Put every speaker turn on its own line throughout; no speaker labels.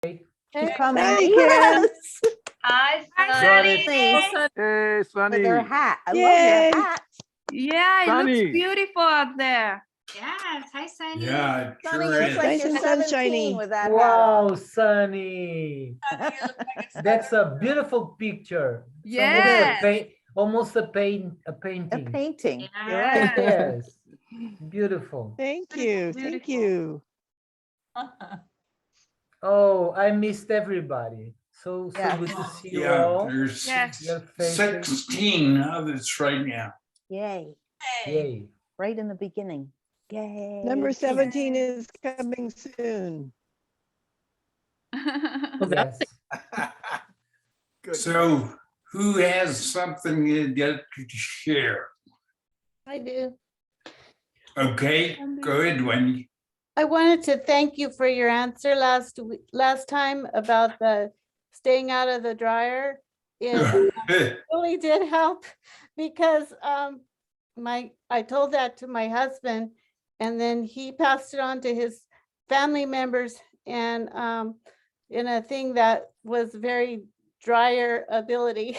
Keep coming.
Hi, Karen.
Yes.
Hi,
Got
Sunny.
it. Hey,
With
Sunny.
her hat. I love
Yay.
your hat.
Yeah, it
Sunny.
looks beautiful out there.
Yes, hi, Sunny.
Yeah, it
Sunny,
sure
you look
is.
like
Nice
you're
and
17
sunshiny.
with that hat
Wow,
on.
Sunny.
Sunny, you look like it's
That's a beautiful picture. It's
Yes.
almost a
A
painting.
painting.
Yeah.
You're right there.
Yes. Beautiful.
Thank you. Thank
Beautiful.
you.
Oh, I missed everybody. So
Yes.
good to see you
Yeah,
all.
there's
Yes.
Your faces.
16 others right now.
Yay.
Yay.
Right in the beginning. Yay.
Number 17 is coming soon.
Yes.
So who has something they'd like to share?
I do.
Okay, go ahead, Wendy.
I wanted to thank you for your answer last time about the staying out of the dryer. It really did help because I told that to my husband and then he passed it on to his family members and in a thing that was very dryer ability.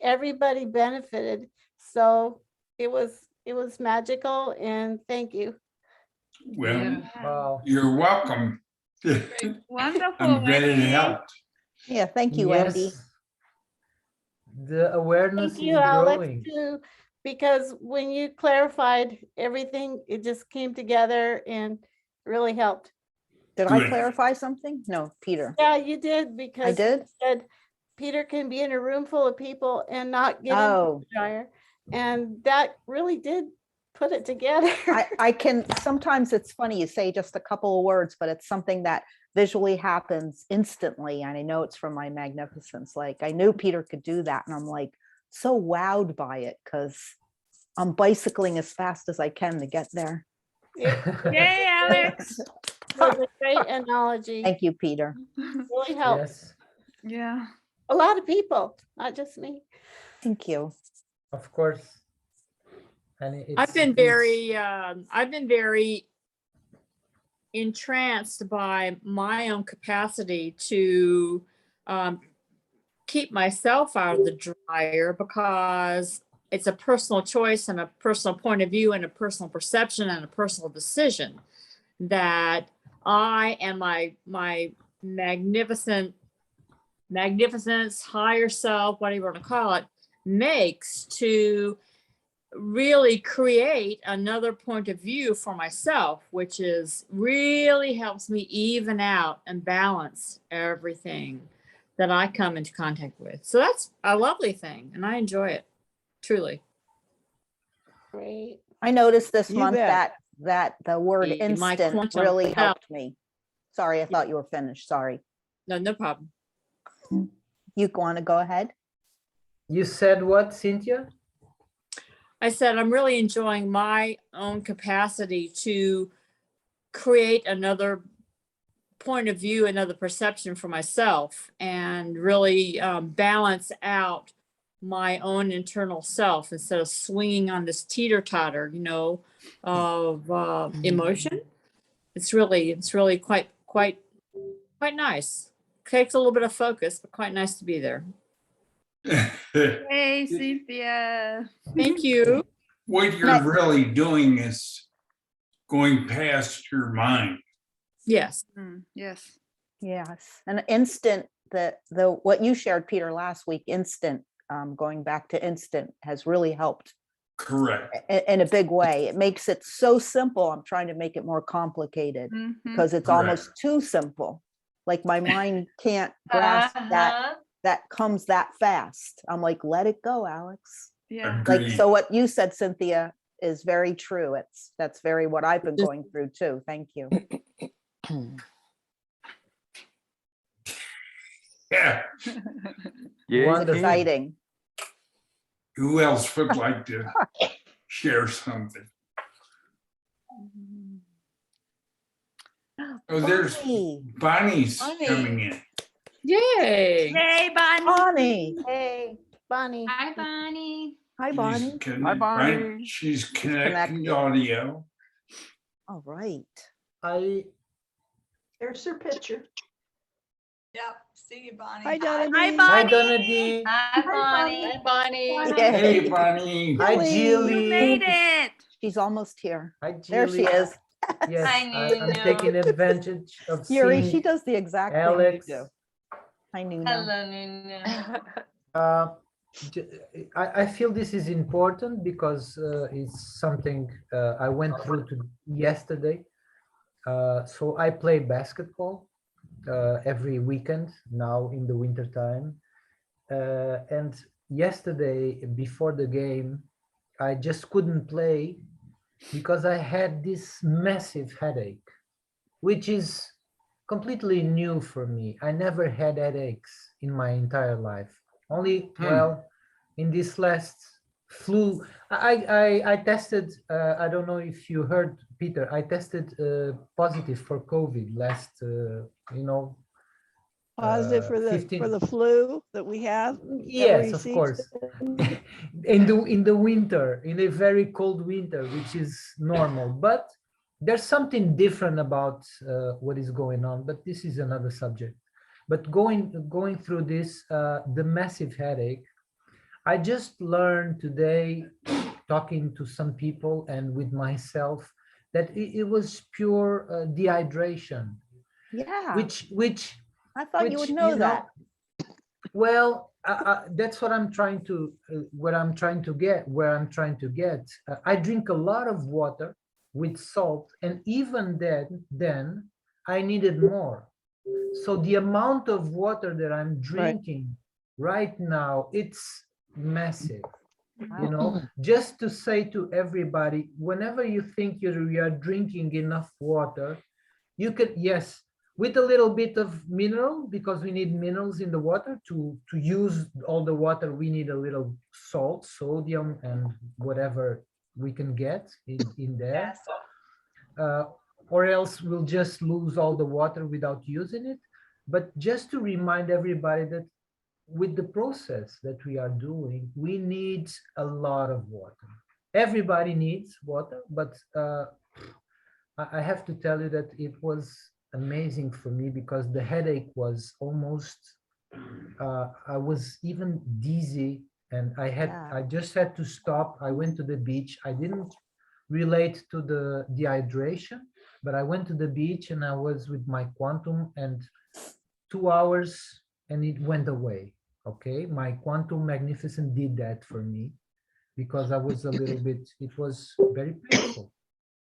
Everybody benefited. So it was magical and thank you.
Well,
Wow.
you're welcome.
Wonderful.
I'm glad it
Wendy.
helped.
Yeah, thank you, Wendy.
Yes. The awareness
Thank
is
you, Alex,
growing.
too, because when you clarified everything, it just came together and really helped.
Did I
Good.
clarify something? No, Peter.
Yeah, you did
I
because you
did?
said Peter can be in a room full of people and not get into
Oh,
the dryer. And that really did put it together.
I can, sometimes it's funny, you say just a couple of words, but it's something that visually happens instantly. And I know it's from my magnificence. Like I knew Peter could do that. And I'm like so wowed by it because I'm bicycling as fast as I can to get there.
Yay, Alex.
It was a great analogy.
Thank you, Peter.
Really helped
Yes,
Yeah.
a lot of people, not just me.
Thank you.
of course. And
I've been very entranced by my own capacity to keep myself out of the dryer because it's a personal choice and a personal point of view and a personal perception and a personal decision that I and my magnificence, higher self, whatever you want to call it, makes to really create another point of view for myself, which is really helps me even out and balance everything that I come into contact with. So that's a lovely thing and I enjoy it, truly.
Great.
I noticed this
You
month
bet.
that the word
My
instant
quantum
really
help.
helped me. Sorry, I thought you were finished. Sorry.
No problem.
You want to go ahead?
You said what, Cynthia?
I said, I'm really enjoying my own capacity to create another point of view, another perception for myself and really balance out my own internal self instead of swinging on this teeter-totter, of emotion. It's really quite nice. Takes a little bit of focus, but quite nice to be there.
Hey, Cynthia.
Thank you.
What you're really doing is going past your mind.
Yes.
Yes.
Yes. An instant, the what you shared, Peter, last week, instant, going back to instant has really helped
Correct.
in a big way. It makes it so simple. I'm trying to make it more complicated because it's
Correct.
almost too simple. Like my mind can't grasp that comes that fast. I'm like, let it go, Alex.
Yeah.
Like,
Agreed.
so what you said, Cynthia, is very true. That's very what I've been going through too. Thank you.
Yeah.
Yeah,
Wonderful.
Exciting.
Who else would like to share something? Oh, there's
Bonnie.
Bonnie's
Bonnie.
coming in.
Yay.
Yay, Bonnie.
Bonnie.
Hey, Bonnie.
Hi, Bonnie.
Hi,
She's
Bonnie.
Bonnie. She's connecting
connected.
audio.
All right.
I
There's her picture.
Yep. See you, Bonnie.
Hi, Donna
Hi,
Dee.
Hi,
Bonnie.
Donna Dee.
Hi, Bonnie.
Bonnie.
Hey,
Yay.
Bonnie.
Hi,
Julie.
You made
Jilly.
it.
She's almost here.
Hi,
There she
Jilly.
is.
Yes,
Hi,
I'm
Nuno.
taking advantage of
Yuri, she
seeing
does the exact thing you
Alex.
do. Hi, Nuna.
Hello, Nuno.
Uh, I feel this is important because it's something I went through yesterday. So I play basketball every weekend now in the winter time. And yesterday before the game, I just couldn't play because I had this massive headache, which is completely new for me. I never had headaches in my entire life. Only, well, in this last flu, I tested, I don't know if you heard, Peter, I tested positive for COVID last,
Positive for
15
the flu that we have.
Yes,
every
of
season.
course. In the winter, in a very cold winter, which is normal, but there's something different about what is going on. But this is another subject. But going through this, the massive headache, I just learned today, talking to some people and with myself, that it was pure dehydration,
Yeah,
which
I thought you
which,
would know
you know,
that.
well, that's what I'm trying to, where I'm trying to get. I drink a lot of water with salt, and even then I needed more. So the amount of water that I'm drinking right now, it's massive. You know, just to say to everybody, whenever you think you are drinking enough water, you could, yes, with a little bit of mineral, because we need minerals in the water to use all the water. We need a little salt, sodium, and whatever we can get in there. Or else we'll just lose all the water without using it. But just to remind everybody that with the process that we are doing, we need a lot of water. Everybody needs water, but I have to tell you that it was amazing for me because the headache was almost, I was even dizzy, and I just had to stop. I went to the beach. I didn't relate to the dehydration, but I went to the beach and I was with my Quantum, and 2 hours and it went away. Okay, my Quantum Magnificent did that for me because I was a little bit, it was very painful,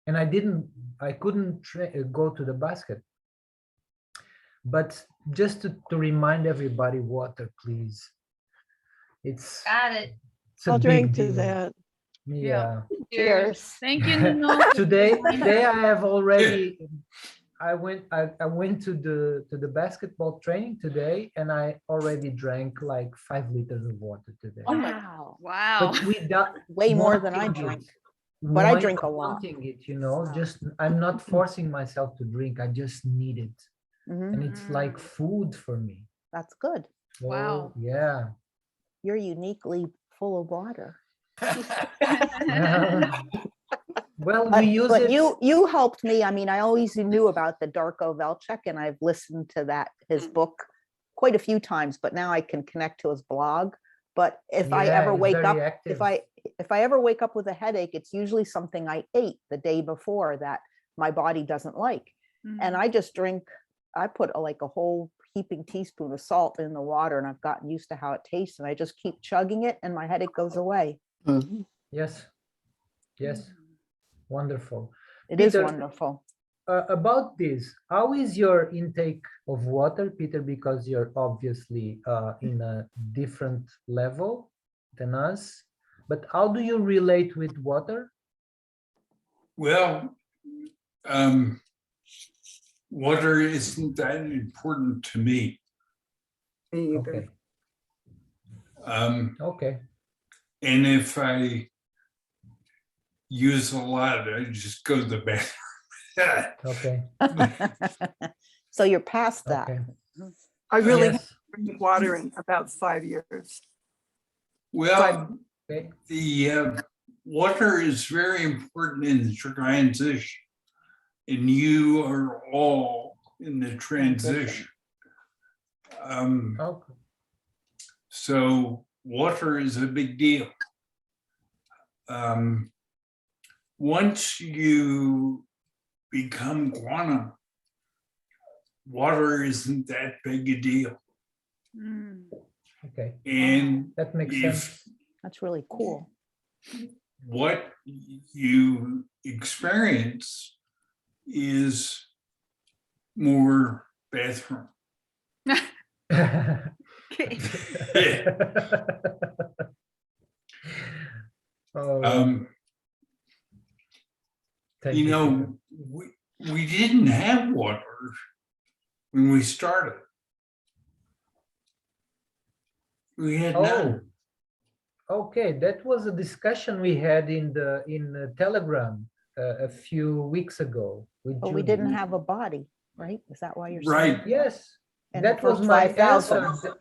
and I couldn't go to the basket. But just to remind everybody, water, please. It's
Got it.
I'll drink to
deal.
that.
Yeah.
Cheers.
Thank you, Nuno.
Today I have already. I went to the basketball training today, and I already drank like 5 liters of water today.
Wow,
Wow.
But without
way more than I
wanting
drink.
it,
but I drink a lot.
wanting it, you know, just I'm not forcing myself to drink. I just need it,
Mhm,
and it's like food for me.
that's good.
So,
Wow.
yeah.
You're uniquely full of water.
Well, we use
But
it.
you helped me. I mean, I always knew about the Darko Velchek, and I've listened to his book quite a few times, but now I can connect to his blog. But if I
Yeah,
ever
he's
wake
very
up,
active.
if I ever wake up with a headache, it's usually something I ate the day before that my body doesn't like. And I just I put like a whole heaping teaspoon of salt in the water, and I've gotten used to how it tastes, and I just keep chugging it and my headache goes away.
Yes. Yes. Wonderful.
It is
Peter,
wonderful.
About this, how is your intake of water, Peter? Because you're obviously in a different level than us, but how do you relate with water?
Well, water isn't that important to me.
Okay. Okay.
And if I use a lot, I just go to the bathroom.
Okay.
So you're past that.
Okay.
I really
Yes.
haven't drank water in about 5 years.
Well,
Okay.
the water is very important in the transition. And you are all in the transition.
Okay.
So water is a big deal. Once you become quantum, water isn't that big a deal.
Okay,
And
that makes sense.
if
That's really cool.
what you experience is more bathroom.
Oh, thank
You
Peter.
know, we didn't have water when we started. We had
Oh,
none.
okay, that was a discussion we had in the Telegram a few weeks ago with
But we
Judy.
didn't have a body, right? Is that why you're saying?
Right.
Yes,
And the
that was
first
my
5,000.
answer.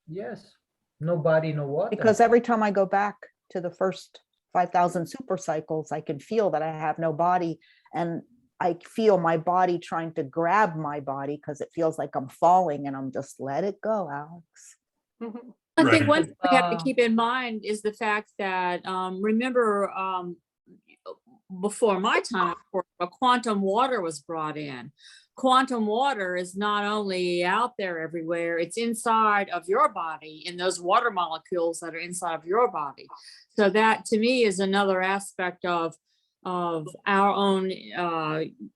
Yes, no body, no water.
Because every time I go back to the first 5,000 super cycles, I can feel that I have no body. And I feel my body trying to grab my body because it feels like I'm falling, and I'm just, let it go, Alex.
I
Right.
think one thing we have to
Uh,
keep in mind is the fact that, remember, before my time, of course, quantum water was brought in. Quantum water is not only out there everywhere, it's inside of your body in those water molecules that are inside of your body. So that to me is another aspect of our own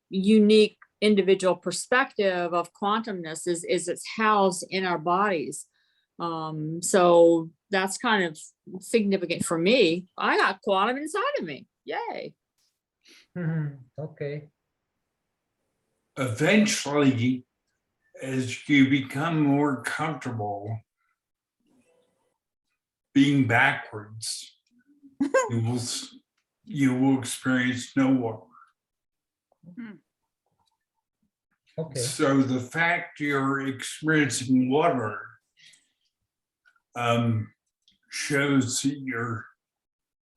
unique individual perspective of quantumness is it's housed in our bodies. So that's kind of significant for me. I got quantum inside of me. Yay.
Okay,
Eventually, as you become more comfortable being backwards, you will experience no water.
okay,
So the fact you're experiencing water shows that you're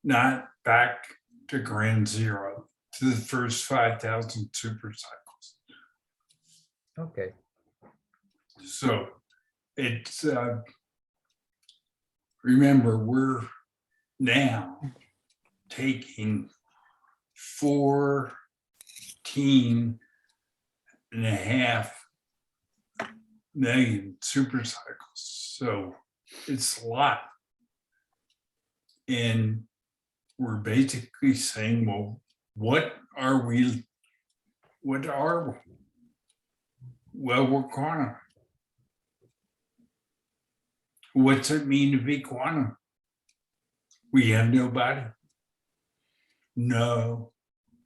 not back to ground zero, to the first 5,000 super cycles.
okay.
So it's, remember, we're now taking 14.5 million super cycles. So it's a lot. And we're basically saying, well, what are we? Well, we're quantum. What's it mean to be quantum? We have no body. No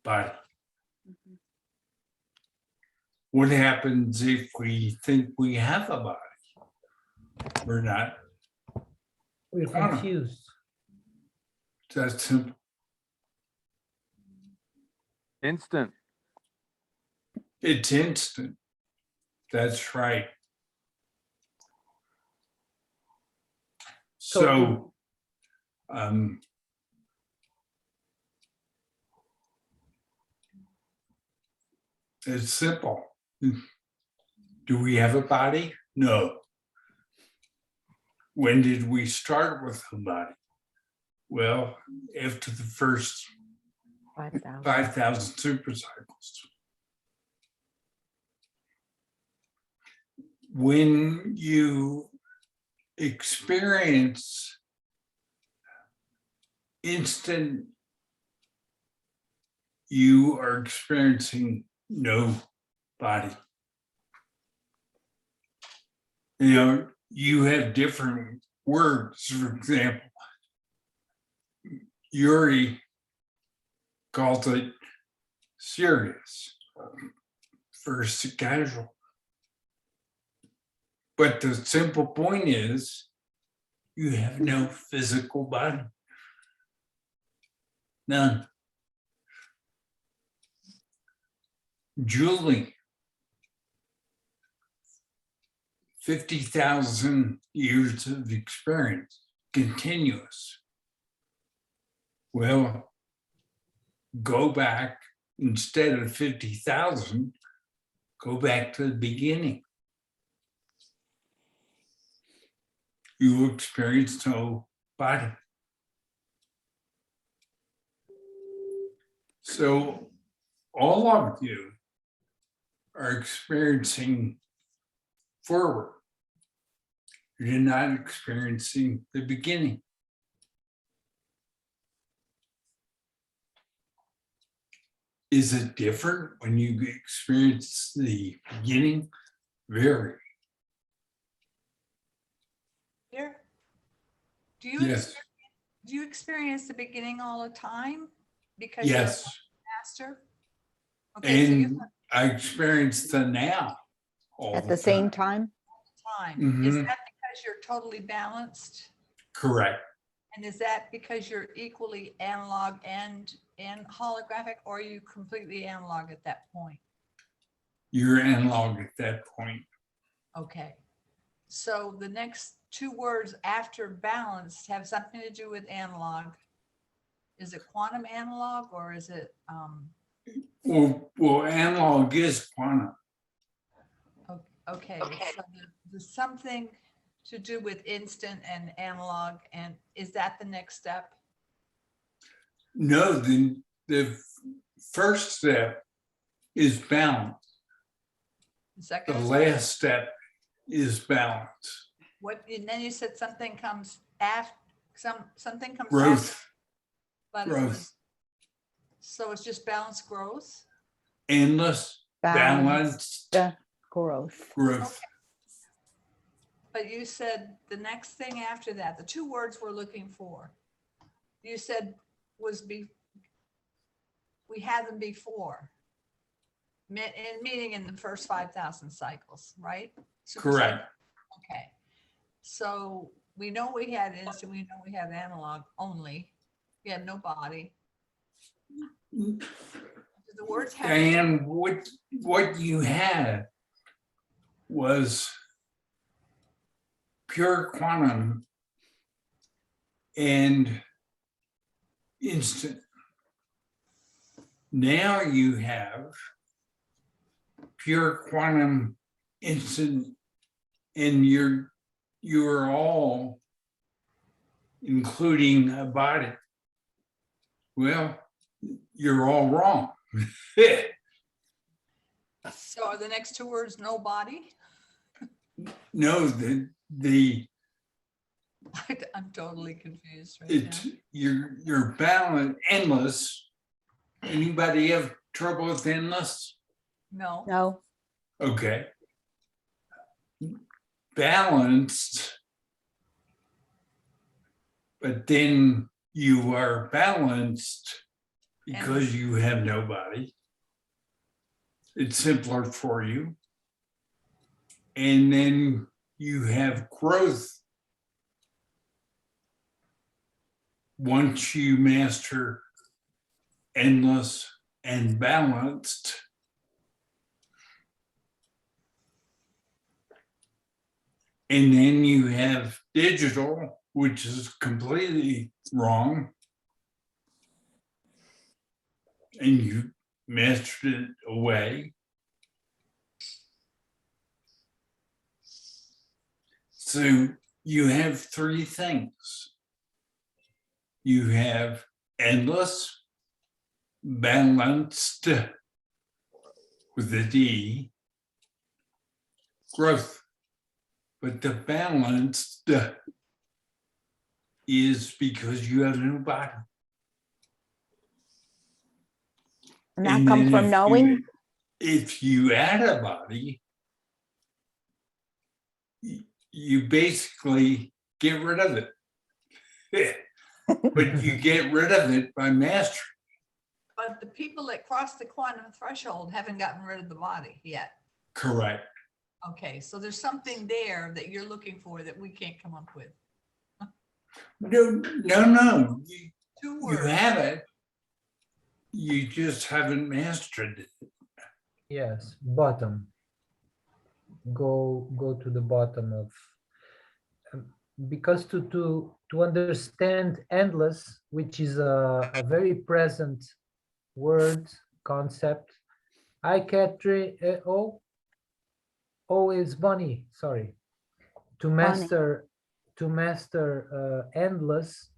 body. What happens if we think we have a body? We're not.
We're
Quantum.
confused.
That's simple.
Instant.
It's instant. That's right. So, it's simple. Do we have a body? No. When did we start with a body? Well, after the first
5,000.
5,000 super cycles. When you experience instant, you are experiencing no body. You know, you have different words. For example, Yuri calls it serious versus casual. But the simple point is, you have no physical body. None. Julie, 50,000 years of experience, continuous. Well, go back, instead of 50,000, go back to the beginning. You will experience no body. So all of you are experiencing forward. You're not experiencing the beginning. Is it different when you experience the beginning? Very.
Here. Do you,
Yes,
do you experience the beginning all the time? Because you're
yes.
faster? Okay, so you
And I experience the now. all
At the same time?
have time. Is
Mhm.
that because you're totally balanced?
Correct.
And is that because you're equally analog and holographic, or are you completely analog at that point?
You're analog at that point.
Okay. So the next two words after balanced have something to do with analog. Is it quantum analog or is it,
Well, analog is quantum.
okay, so there's something to do with instant and analog, and is that the next step?
No, the first step is balance.
The
The
second,
last step is balance.
what, and then you said something comes after, something comes after,
Growth,
but it
growth,
was, so it's just balanced growth?
endless, balanced
Growth.
growth.
But you said the next thing after that, the two words we're looking for, you said was we had them before. Meaning in the first 5,000 cycles, right? Super cycle.
Correct.
Okay. So we know we had instant, we know we have analog only. We had no body. Do the words have?
And what you had was pure quantum and instant. Now you have pure quantum, instant, and you're all including a body. Well, you're all wrong.
So are the next two words no body?
No,
I'm totally confused right now.
it's you're balanced, endless. Anybody have trouble with endless?
No.
No,
Okay. Balanced. But then you are balanced because you have no body. It's simpler for you. And then you have growth. Once you master endless and balanced, and then you have digital, which is completely wrong. And you mastered it away. So you have three things. You have endless, balanced with a D, growth. But the balanced is because you have no body.
and that
And
comes
then
from
if
knowing.
if you add a body, you basically get rid of it. But you get rid of it by mastery.
But the people that cross the quantum threshold haven't gotten rid of the body yet.
Correct.
Okay, so there's something there that you're looking for that we can't come up with.
No. You
Two words.
have it. You just haven't mastered it.
Yes, bottom. Go to the bottom of, because to understand endless, which is a very present word concept, I always Bonnie, sorry, to master endless,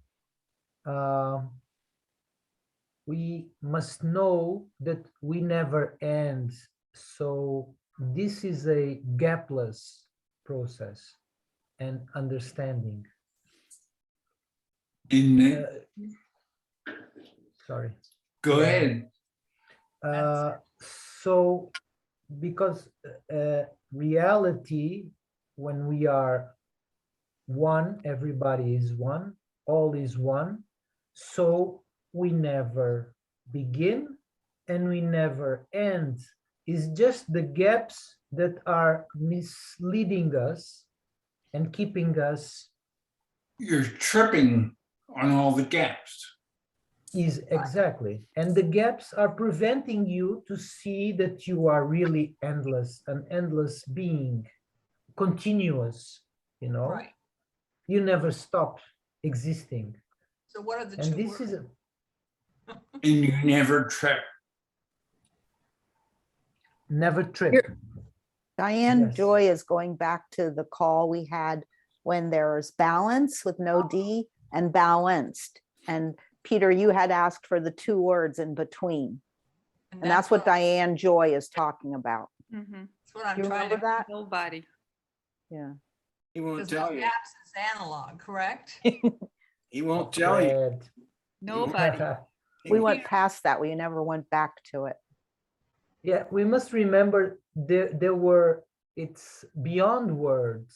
we must know that we never end. So this is a gapless process and understanding.
In,
Sorry.
go ahead.
So because reality, when we are one, everybody is one, all is one, so we never begin and we never end. It's just the gaps that are misleading us and keeping us.
You're tripping on all the gaps.
Is exactly, and the gaps are preventing you to see that you are really endless, an endless being, continuous, you know.
Right.
You never stop existing.
So what are the
And
two
this
words?
is
And you never trip.
never trip.
Diane
Yes.
Joy is going back to the call we had when there's balance with no D and balanced. And Peter, you had asked for the two words in between. And that's what Diane Joy is talking about.
That's what I'm
You
trying
remember
to,
that?
Nobody.
Yeah.
He won't
because
tell
the
you.
gaps is analog, correct?
He won't tell you.
Fred.
Nobody.
We went past that. We never went back to it.
Yeah, we must remember it's beyond words.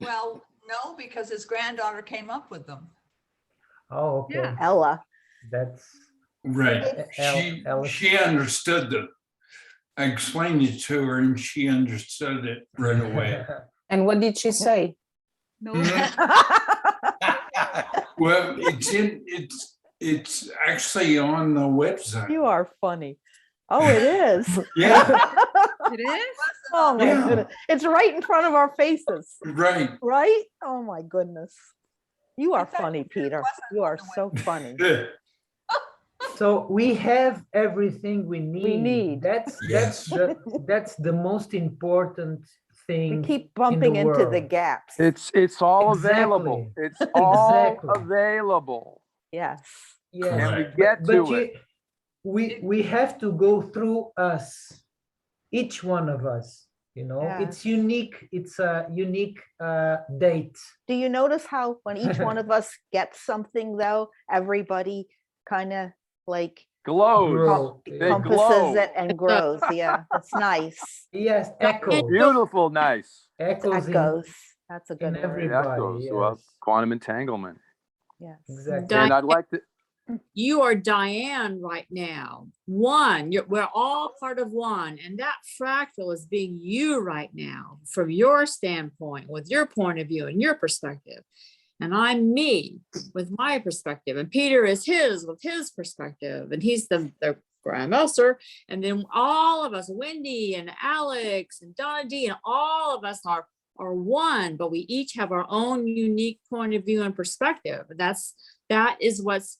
Well, no, because his granddaughter came up with them.
Oh, okay.
Yeah.
Ella.
That's
Right.
Alice.
She understood them. I explained it to her and she understood it right away.
And what did she say?
Nobody.
Well, it's actually on the website.
You are funny. Oh, it is.
Yeah,
It is?
Oh my
Yeah.
goodness. It's right in front of our faces,
right.
right? Oh my goodness. You are
I thought
funny,
it
Peter.
wasn't
You are
on the
so funny.
So we have everything we need.
need.
That's
Yes.
that's the most important
We
thing.
keep bumping into the
world.
gaps.
It's all available.
Exactly.
It's all
Exactly.
available.
Yes.
Yes.
And we
Correct.
get
But
to it.
we have to go through us, each one of us. You know, it's unique. It's a unique date.
Do you notice how when each one of us gets something though, everybody kind of like
Glows.
Grow.
They
compasses
glow.
it and grows? Yeah, it's nice.
Yes, echo.
Beautiful, nice.
Echoes in,
Echoes. That's a
in
good word.
everybody.
Echoes. Well,
Yes.
quantum entanglement.
Yes.
Exactly.
Di-
And I'd like to,
You are Diane right now. One, we're all part of one. And that fractal is being you right now from your standpoint, with your point of view and your perspective. And I'm me with my perspective. And Peter is his with his perspective. And he's the grandmaster. And then all of us, Wendy and Alex and Donna D, and all of us are one, but we each have our own unique point of view and perspective. That is what's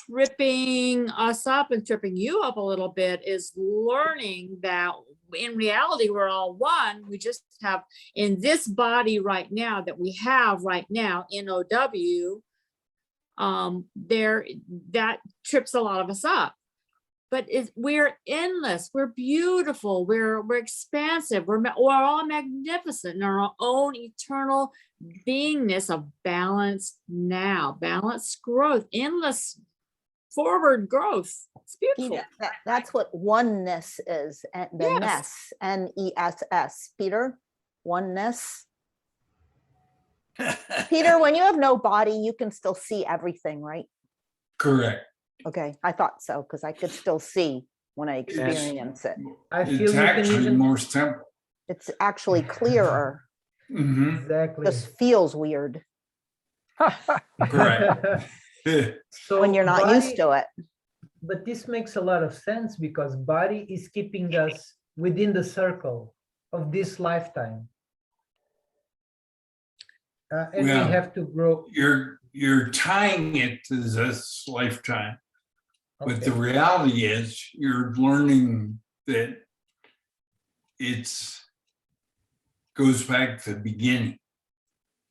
tripping us up and tripping you up a little bit, is learning that in reality we're all one. We just have in this body right now that we have right now, NOW, that trips a lot of us up. But we're endless, we're beautiful, we're expansive, we're all magnificent in our own eternal beingness of balance now, balanced growth, endless forward growth. It's beautiful.
That's what oneness is. And the
Yes.
ness, N-E-S-S. Peter, oneness. Peter, when you have no body, you can still see everything, right?
Correct.
Okay, I thought so, because I could still see when I experience it.
I feel
It's
you can
actually
even
more simple.
It's actually clearer.
Mhm.
exactly.
Just feels weird
Correct.
So
when you're not
body-
used to it.
But this makes a lot of sense because body is keeping us within the circle of this lifetime. And we
Well,
have to grow.
You're tying it to this lifetime. But the
Okay.
reality is you're learning that it's goes back to the beginning.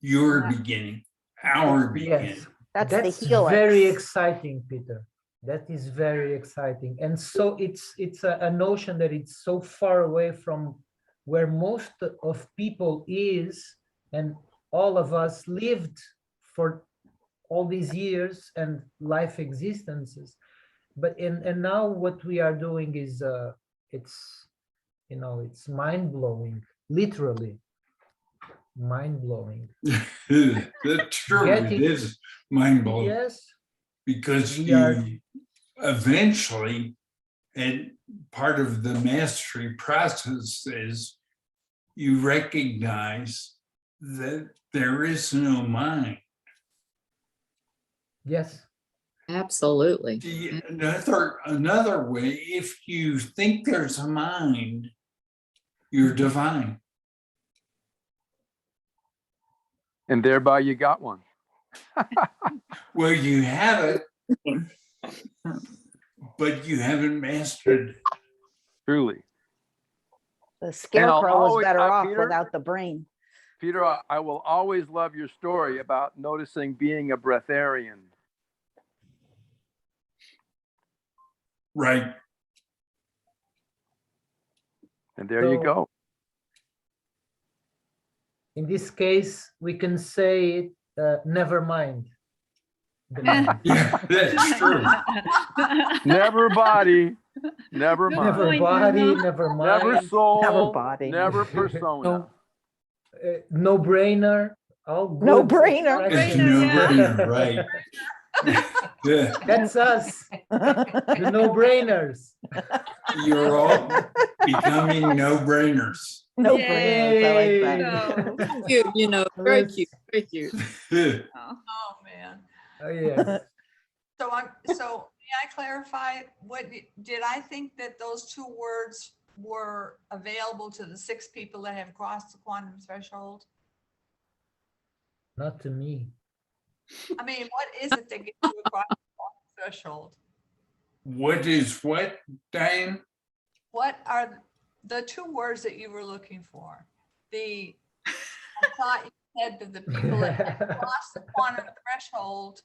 Your
Yeah.
beginning, our beginning.
Yes,
That's
that's
the helix.
very exciting, Peter. That is very exciting. And so it's a notion that it's so far away from where most of people is, and all of us lived for all these years and life existences. But and now what we are doing is it's, you know, it's mind-blowing, literally mind-blowing.
That's true. It
Getting-
is mind blowing
Yes,
because
we are-
you eventually, and part of the mastery process is you recognize that there is no mind.
yes,
Absolutely.
Another way, if you think there's a mind, you're divine.
And thereby you got one.
Well, you have it, but you haven't mastered it.
Truly.
The scarecrow was
always-
better off
Peter?
without the brain.
Peter, I will always love your story about noticing being a breatharian.
Right.
And there you
So-
go.
in this case, we can say never mind. The mind.
Yeah, that's true.
Never body, never
Good
mind.
Never
point,
body,
Bruno.
never
Never
mind,
soul,
body.
never persona.
no brainer, all
No
good
brainer.
It's
expressions.
no
yeah.
brainer, right? Yeah,
That's us, the no-brainers.
you're all becoming no brainers.
No
Yay.
brainers, I like that.
No.
Cute, you know, very
Yes.
cute, very cute.
Oh.
Oh, man.
Oh, yes.
So may I clarify, did I think that those two words were available to the 6 people that have crossed the quantum threshold?
Not to me.
I mean, what is it that gets you across the quantum threshold?
What is what, Diane?
What are the 2 words that you were looking for? I thought you said that the people that had crossed the quantum threshold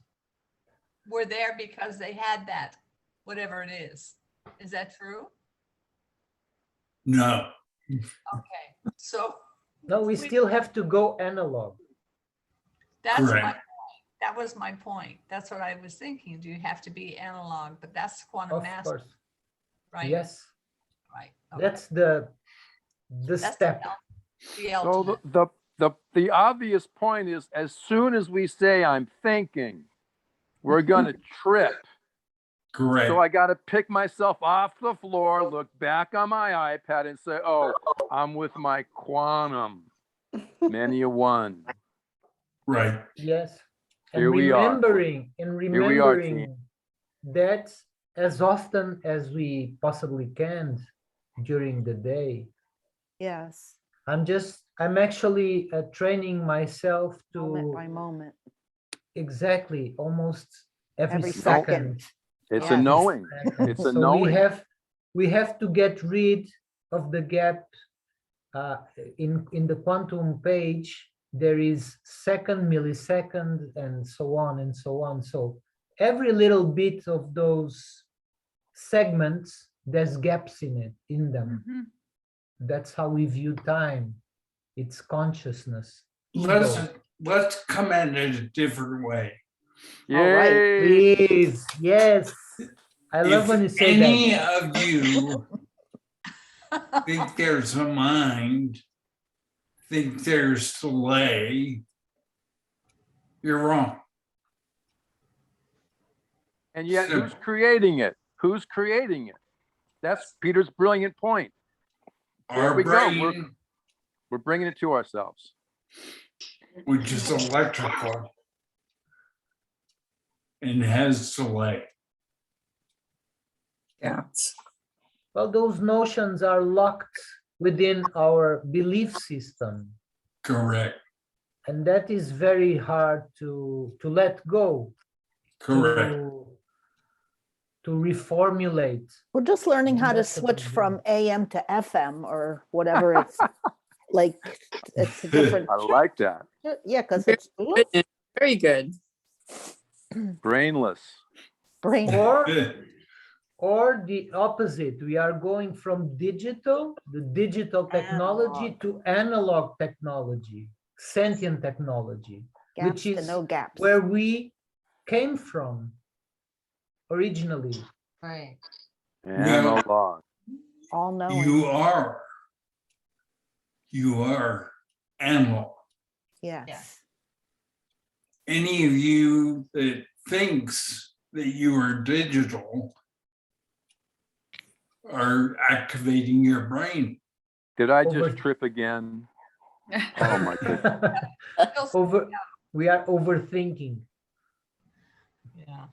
were there because they had that, whatever it is. Is that true?
No.
Okay, so
No, we still have to go analog.
that's my
Correct.
point. That was my point. That's what I was thinking. Do you have to be analog? But that's quantum
Of
master,
course,
right?
yes,
Right. okay.
that's the
That's
step.
the
So
ultimate.
the obvious point is, as soon as we say I'm thinking, we're gonna trip.
Correct.
So I gotta pick myself off the floor, look back on my iPad and say, oh, I'm with my quantum. Many a one.
Right.
Yes. And
Here we are.
remembering
Here we are, team.
remembering that as often as we possibly can during the day.
Yes,
I'm actually training myself
moment by
to
moment,
exactly almost every
every
second.
second.
It's
Yeah.
a knowing.
second.
It's a
So
knowing.
we have to get rid of the gap in the quantum page. There is second, millisecond, and so on and so on. So every little bit of those segments, there's gaps in them.
Mhm.
That's how we view time. It's consciousness. ego.
Let's come at it a different way.
right.
Yay!
Please, yes. I love when you
If
say
any
that.
of you think there's a mind, think there's delay, you're wrong.
And yet, who's
Simple.
creating it? Who's creating it? That's Peter's brilliant point. There
Our
we go.
brain,
We're bringing it to ourselves.
which is electrical and has delay.
Yeah.
Well, those notions are locked within our belief system.
Correct.
And that is very hard to let go,
Correct.
to reformulate.
We're just learning how to
That's the
switch
big
from AM to FM or whatever it's, like, it's a different,
I like that.
yeah, because it's
Goodness, very good.
Brainless.
brain.
Or the opposite, we are going from the digital technology to analog technology, sentient technology,
Gaps
which
to
is
no gaps.
where we came from originally.
Right.
Analog.
All knowing.
You are analog.
Yes.
Any of you that thinks that you are digital are activating your brain.
Did I
Over-
just trip again? Oh my goodness.
We are overthinking.
Yeah.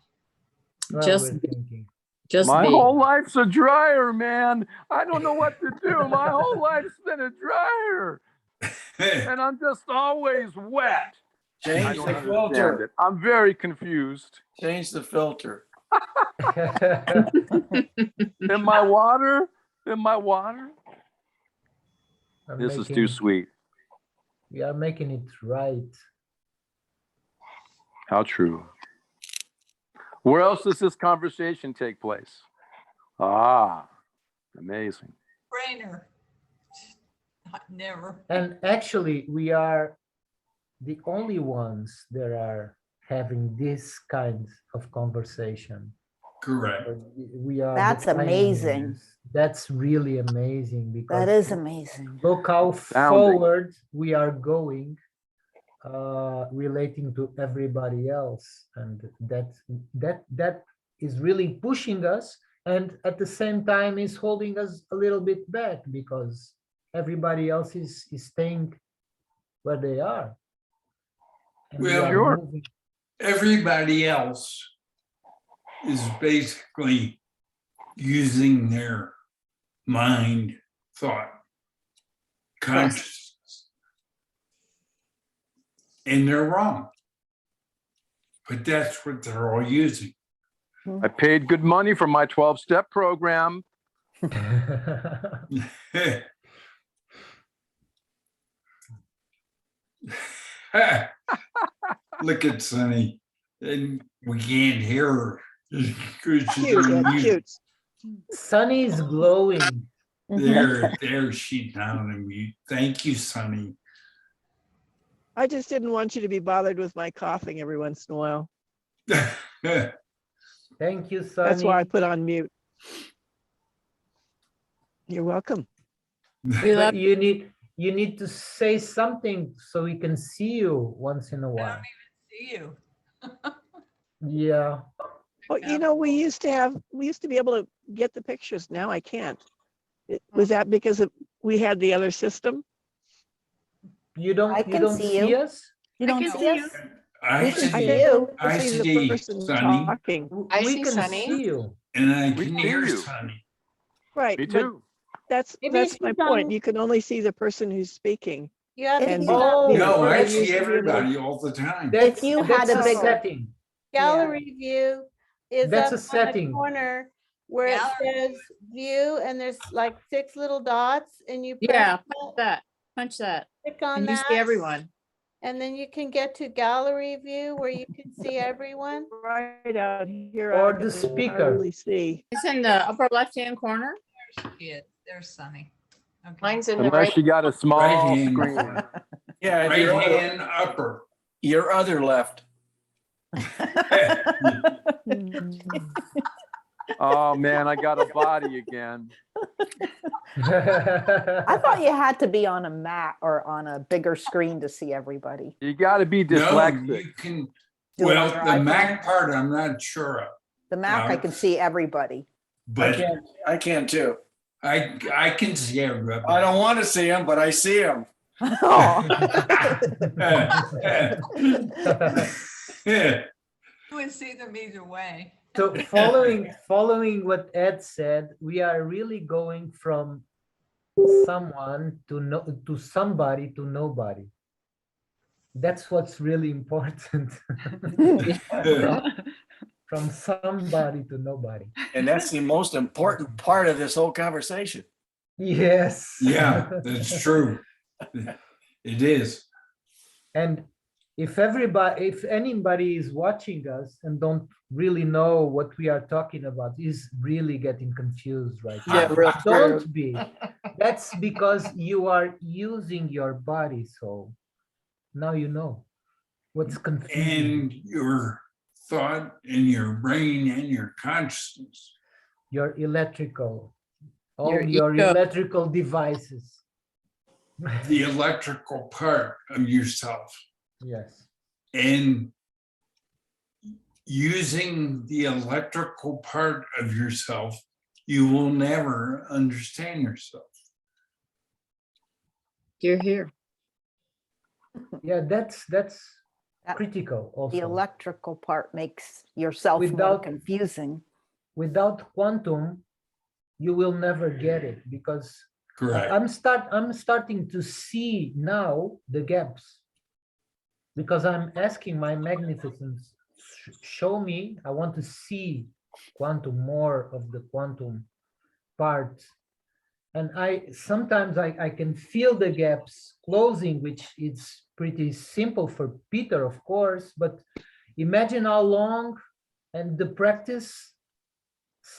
Well,
Just-
we're thinking.
Just
My
me.
whole life's a dryer, man. I don't know what to do. My whole life's been a dryer. And I'm just always wet. I
Change
don't
the
understand
filter.
it. I'm very confused.
Change the filter.
In my water? In my water?
I'm
This is
making-
too sweet.
We are making it right.
How true. Where else does this conversation take place? Ah, amazing.
Brainer. Never.
And actually, we are the only ones that are having this kind of conversation.
Correct.
We are. the
That's amazing.
pioneers. That's really amazing because
That is amazing.
look how
Astounding.
forward we are going, relating to everybody else, and that is really pushing us, and at the same time is holding us a little bit back because everybody else is staying where they are. And we
Well,
are
sure.
moving.
Everybody else is basically using their mind, thought, consciousness. And they're wrong. But that's what they're all using.
I paid good money for my 12-step program.
Look at Sunny. And we can't hear her. 'Cause she's
Cute,
on
that's
mute.
cute.
Sunny is glowing.
There she's down on mute. Thank you, Sunny.
I just didn't want you to be bothered with my coughing every once in a while.
Thank you, Sunny.
That's why I put on mute. You're welcome.
We love
But you need to say something so we can see you once in a
I
while.
don't even see you.
Yeah.
Well, you know, we used to be able to get the pictures. Now I can't. Was that because we had the other system?
You don't
I
you
can
don't
see
see
you.
us?
You
I
don't
can
see
see
us?
I
We can
see,
see you.
I
see the
see
person
Sunny,
talking.
I
We
see
can
Sunny.
see you.
and I
We
can
see
hear
you.
Sunny.
Right.
Me
but
too.
That's
Maybe
that's
if
my
you
point.
come-
You can only see the person who's speaking.
You have
If
to
And
you-
get up
Oh,
to
No, I
you
see
used to be able to-
everybody all the time.
That's,
you
that's
had a
a
bigger-
setting.
gallery view is
That's
up
a
on
setting.
the corner where it
Gallery.
says view and there's like 6 little dots and you
Yeah,
press
punch that. Punch that.
click on
And you
that.
see everyone.
And then you can get to gallery view where you can see everyone.
Right out here.
Or
I
the
can
speaker.
hardly see.
It's in the upper left-hand corner.
There's she is. There's Sunny. Okay.
Mine's in the
Unless
right.
you got a small
Right hand
screen.
corner.
Yeah,
Right
your,
hand upper.
your other left.
Oh, man, I got a body again.
I thought you had to be on a mat or on a bigger screen to see everybody.
You got to be
No,
dyslexic.
you can,
Do it on
well,
your
the
iPhone.
Mac part, I'm not sure of,
The Mac, I can see everybody.
but
I can too.
I can see everybody.
I don't want to see him, but I see him.
Oh.
You would see them either way.
So following what Ed said, we are really going from someone to somebody to nobody. That's what's really important. From somebody to nobody.
And that's the most important part of this whole conversation.
Yes.
Yeah, that's true. It is.
And if anybody is watching us and don't really know what we are talking about, is really getting confused right now.
Yeah, real
Don't be. That's because you are using your body. So now you know what's confusing.
And your thought and your brain and your consciousness.
Your electrical, all
Your
your
ego.
electrical devices.
The electrical part of yourself.
Yes.
And using the electrical part of yourself, you will never understand yourself.
You're here.
Yeah, that's
That-
critical
The
also.
electrical part makes yourself more
Without-
confusing.
Without quantum, you will never get it, because
Correct.
I'm starting to see now the gaps, because I'm asking my magnificence, show me, I want to see quantum, more of the quantum part. And sometimes I can feel the gaps closing, which is pretty simple for Peter, of course, but imagine how long and the practice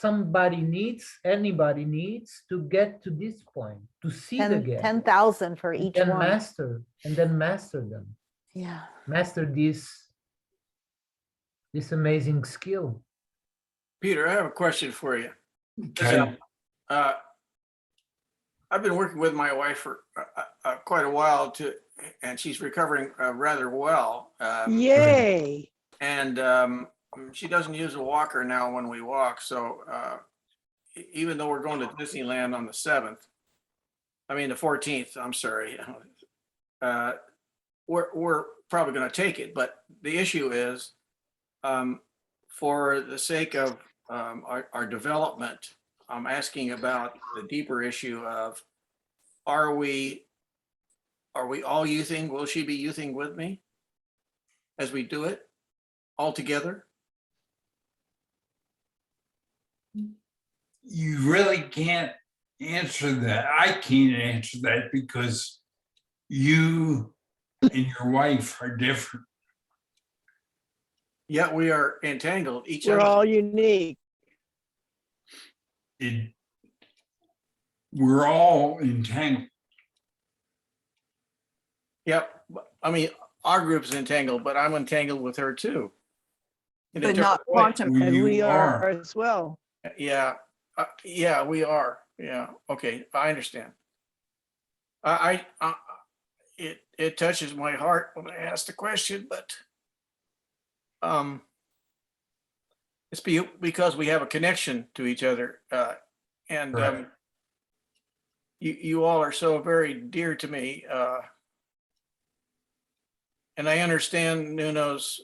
anybody needs to get to this point, to see the gap.
10,000 for each
And
one.
then master them,
Yeah.
master this amazing skill.
Peter, I have a question for you.
Okay.
I've been working with my wife for quite a while and she's recovering rather well.
Yay.
And she doesn't use a walker now when we walk. So even though we're going to Disneyland on the 7th, I mean the 14th, I'm sorry, we're probably going to take it. But the issue is, for the sake of our development, I'm asking about the deeper issue of, are we all youthing? Will she be youthing with me as we do it all together?
You really can't answer that. I can't answer that because you and your wife are different.
Yet we are entangled each
We're
other.
all unique.
We're all entangled.
Yep. I mean, our group's entangled, but I'm entangled with her too. In a
But not
different way.
quantum.
And
You
we are
are.
as well.
Yeah. Yeah, we are. Yeah. Okay. I understand. It touches my heart when I ask the question, but it's because we have a connection to each other. And
Right.
you all are so very dear to me. And I understand Nuno's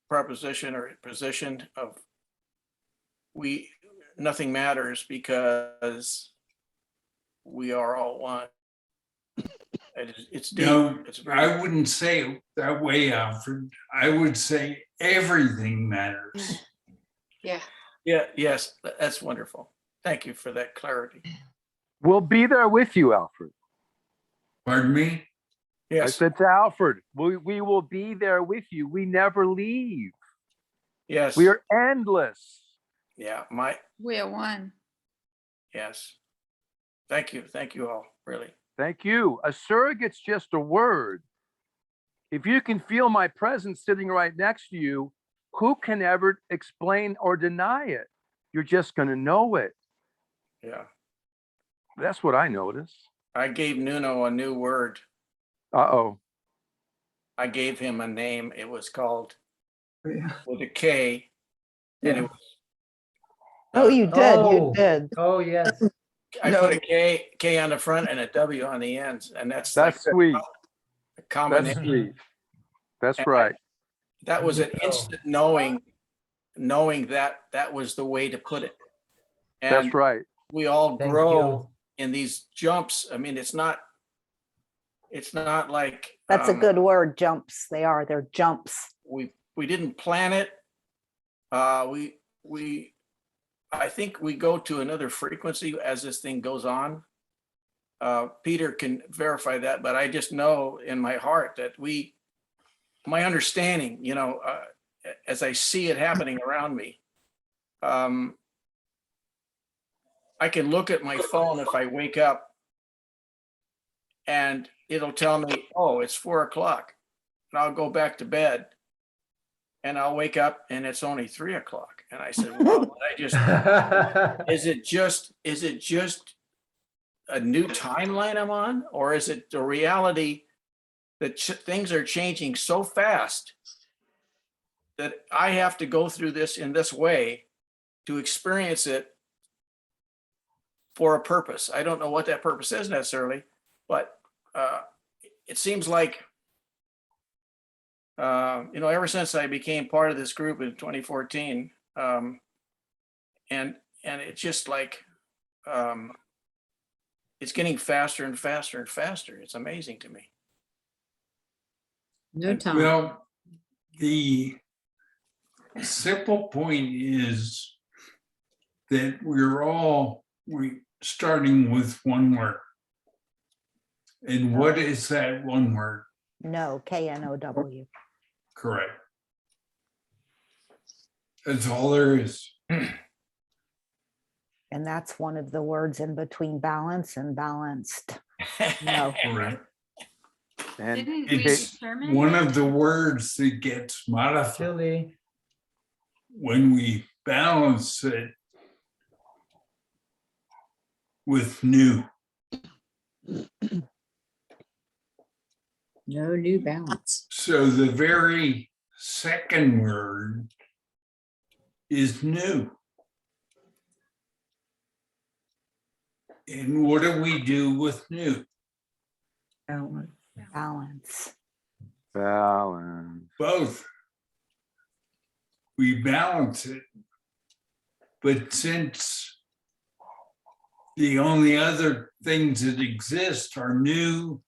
proposition or position of nothing matters because we are all one. It's deep.
No,
It's very,
I wouldn't say it that way, Alfred. I would say everything matters.
yeah, yes, that's wonderful. Thank you for that clarity.
We'll be there with you, Alfred.
Pardon me?
I
Yes,
said to Alfred, we will be there with you. We never leave.
yes.
We are endless.
Yeah,
We are one.
yes. Thank you all, really.
Thank you. A surrogate's just a word. If you can feel my presence sitting right next to you, who can ever explain or deny it? You're just going to know it.
Yeah.
That's what I notice.
I gave Nuno a new word.
Uh-oh.
I gave him a name. It was called
Yeah.
with a K. And it was,
Oh, you did, you
Oh.
did.
Oh, yes.
I
No.
put a K on the front and a W on the ends. And that's
That's
like
sweet.
a
That's
combination.
sweet. That's
And
right.
That was an
Good
instant knowing that that was the way to put it. And
That's right.
we all
Thank
grow in these jumps. I mean, it's not like.
That's a good word, jumps. They're jumps.
We didn't plan it. I think we go to another frequency as this thing goes on. Peter can verify that, but I just know in my heart that my understanding, as I see it happening around me, I can look at my phone if I wake up and it'll tell me, oh, it's 4 o'clock. And I'll go back to bed and I'll wake up and it's only 3 o'clock. And I said, well, is it just a new timeline I'm on? Or is it the reality that things are changing so fast that I have to go through this in this way to experience it for a purpose? I don't know what that purpose is necessarily, but it seems like, ever since I became part of this group in 2014, and it's just like, it's getting faster and faster and faster. It's amazing to me.
No time.
Well, the simple point is that we're starting with one word. And what is that one word?
No, K-N-O-W.
Correct. That's all there is.
And that's one of the words in between balance and balanced. No.
Correct.
And
Didn't we
It's
determine?
one of the words that gets modified
Chili.
when we balance it with new.
No new balance.
So the very second word is new. And what do we do with new?
Balance.
balance.
Both. We balance it. But since the only other things that exist are new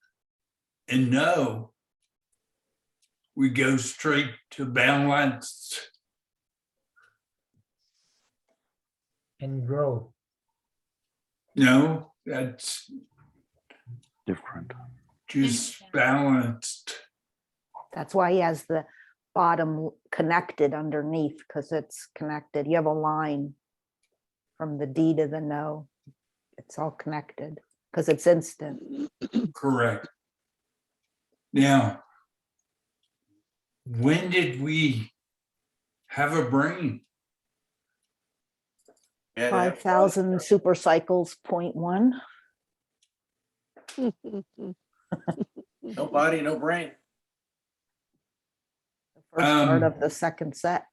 and no, we go straight to balanced.
And grow.
No, that's
Different.
just balanced.
That's why he has the bottom connected underneath, because it's connected. You have a line from the D to the no. It's all connected because it's instant.
Correct. Now, when did we have a brain?
5,000 super cycles, 0.1.
No body, no brain.
The first part
Um,
of the second set.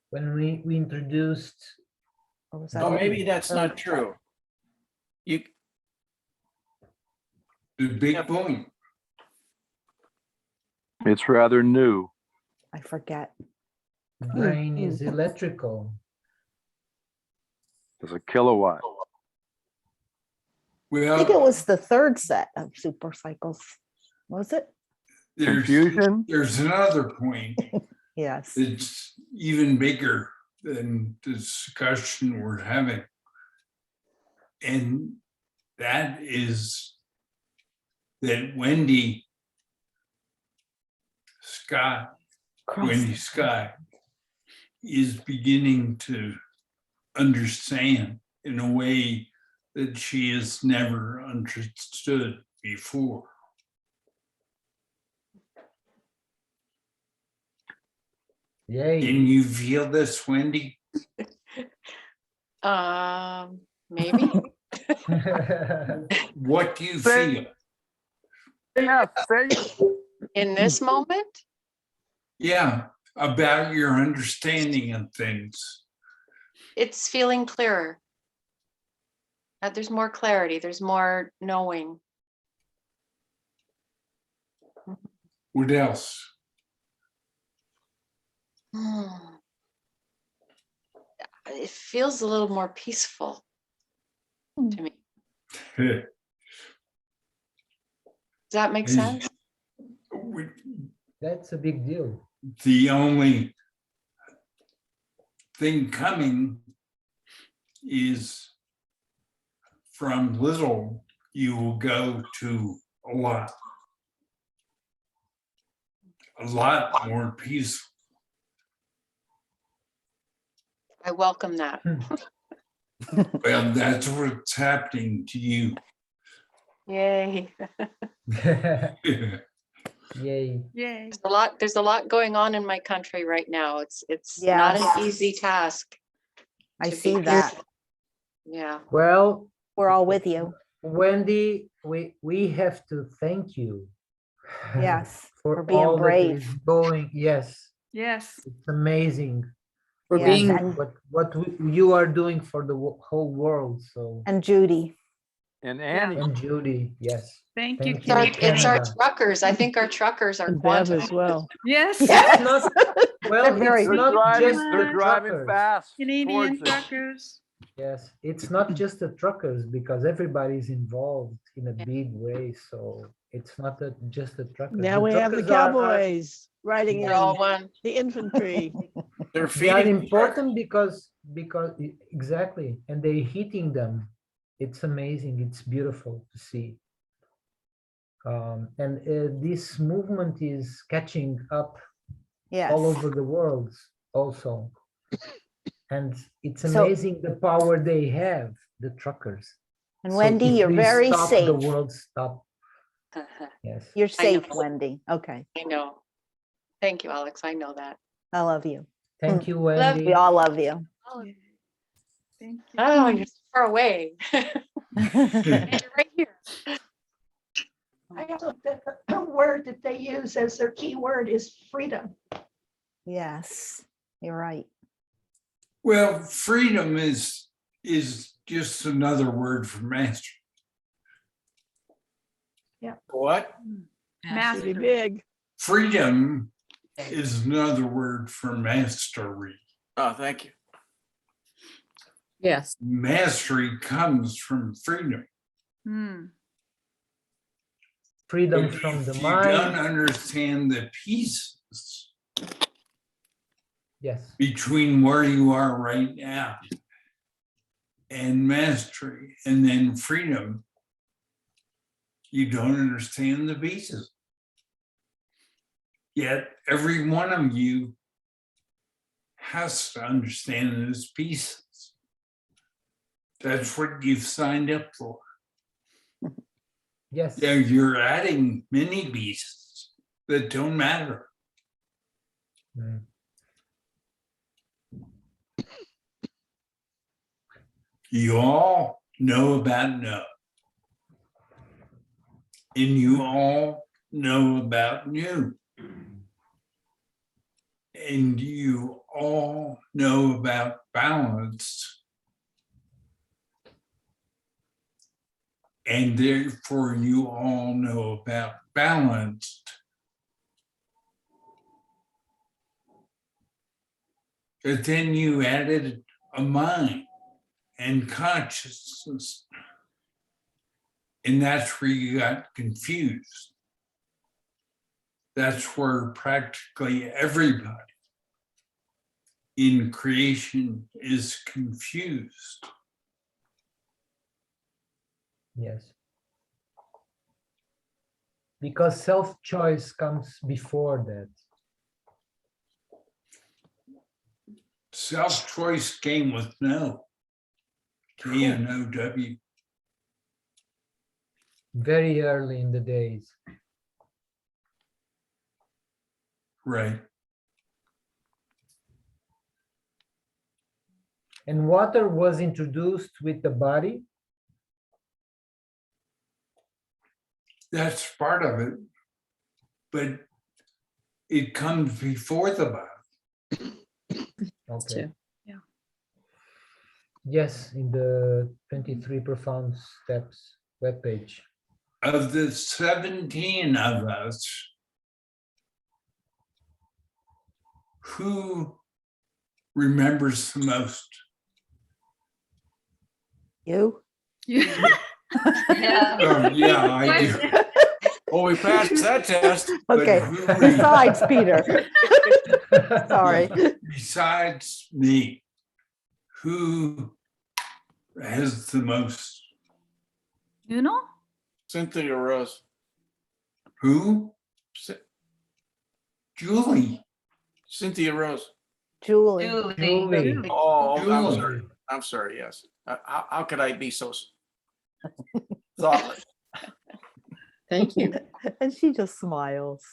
When we introduced,
Or was that
Oh,
the
maybe that's not
third?
true. You,
The big
Yeah.
point.
It's rather new.
I forget.
brain is electrical.
There's a kilowatt.
I think it
Well,
was the third set of super cycles. Was it?
Confusion?
There's another point.
Yes.
It's even bigger than the discussion we're having. And that is that Wendy Scott is beginning to understand in a way that she has never understood before.
Yay.
Can you feel this, Wendy?
Maybe.
What do you
Say-
feel?
Yeah, say,
In this moment,
Yeah, about your understanding of things.
it's feeling clearer. There's more clarity, there's more knowing.
What else?
It feels a little more peaceful to me. Does that make
Is-
sense?
That's a big deal.
The only thing coming is from little, you will go to a lot. A lot more peaceful.
I welcome that.
Well, that's what's happening to you.
Yay.
Yay.
Yay.
There's a lot going on in my country right now. It's not
Yes.
an easy task.
I
to
see
be-
that.
Yeah.
Well,
We're all with you.
Wendy, we have to thank you.
Yes,
For
for being
all that
brave.
is going, yes,
Yes.
it's amazing
For
Yes,
being,
and-
you are doing for the whole world, so.
And Judy.
And Annie,
And Judy, yes.
Thank you,
Thank
It's our,
you,
Kitty.
it's our
Canada.
truckers. I think our truckers are
And Bev
quantum.
as well.
Yes.
It's not, well,
very
it's
they're
not
driving,
just
they're
the
driving
truckers.
fast
Canadian
towards it.
truckers.
Yes, it's not just the truckers because everybody's involved in a big way, so it's not just the truckers.
Now we have the
truckers are-
cowboys riding in,
They're all one.
the infantry.
They're
They are
feeding.
important because exactly, and they're hitting them. It's amazing. It's beautiful to see. And this movement is catching up
Yes.
all over the world also. And it's
So-
amazing the power they have, the truckers.
And
So
Wendy,
if
you're
we
very
stop,
safe.
The world stop. Yes.
You're
I know.
safe, Wendy. Okay.
I know. Thank you, Alex. I know that.
I love you.
Thank you,
Love
Wendy.
We all love you.
Thank you.
Oh, you're so far away. And you're right here.
I also, the word that they use as their key word is freedom.
Yes, you're right.
Well, freedom is just another word for mastery.
What?
Pretty
Master.
big.
Freedom is another word for mastery.
Oh, thank you.
yes,
Mastery comes from freedom.
Hmm.
Freedom
But
from the
if you don't
mind.
understand the pieces
Yes.
between where you are right now and mastery and then freedom, you don't understand the pieces. Yet every one of you has to understand those pieces. That's what you've signed up for.
Yes.
Yeah, you're adding many pieces that don't matter.
Mm.
You all know about no. And you all know about new. And you all know about balance. And therefore you all know about balanced. But then you added a mind and consciousness. And that's where you got confused. That's where practically everybody in creation is confused.
Yes. Because self-choice comes before that.
Self-choice came with no. K-N-O-W.
Very early in the days.
Right.
And water was introduced with the body.
That's part of it. But it comes before the body.
Okay.
too.
Yes, in the 23 Profound Steps webpage.
Of the 17 of us, who remembers the most?
You?
Yeah.
Oh, yeah, I do.
Well, we passed that test.
But
Okay,
who
besides Peter. Sorry.
Besides me, who has the most
You know?
Cynthia Rose.
Who?
Cy-
Julie.
Cynthia Rose.
Julie.
Julie.
Oh, I'm
Julie.
sorry. I'm sorry, yes. How could I be so thoughtless?
Thank you.
And she just smiles.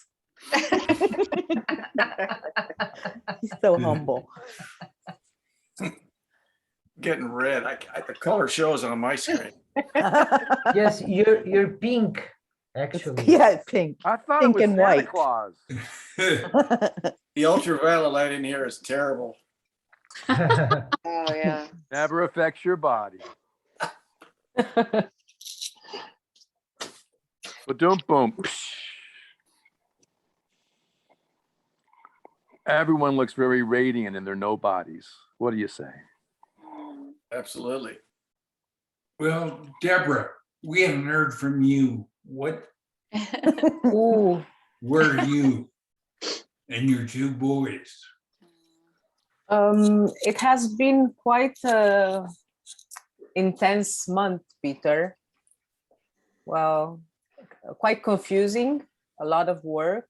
She's so humble.
Getting red. The color shows on my screen.
Yes, you're pink, actually.
Yeah, pink.
I thought
Pink
it was
and
Santa
white.
Claus.
The ultraviolet light in here is terrible.
Oh, yeah.
Never affects your body. Ba-dum boom. Everyone looks very radiant in their no bodies. What do you say?
Absolutely.
Well, Deborah, we haven't heard from you. What,
Ooh.
where are you and your two boys?
It has been quite a intense month, Peter. Well, quite confusing, a lot of work,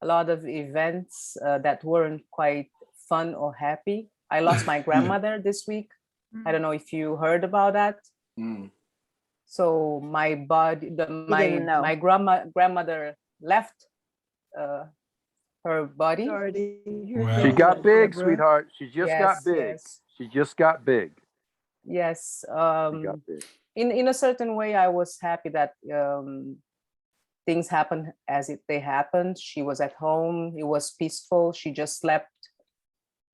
a lot of events that weren't quite fun or happy. I lost my grandmother this week. I don't know if you heard about that.
Mm.
So my body,
didn't know.
my grandmother left her body.
Sorry.
Wow.
She got big,
Deborah.
sweetheart. She just got
Yes,
big.
yes.
She just got big.
Yes.
She got big.
In a certain way, I was happy that things happened as they happened. She was at home. It was peaceful. She just slept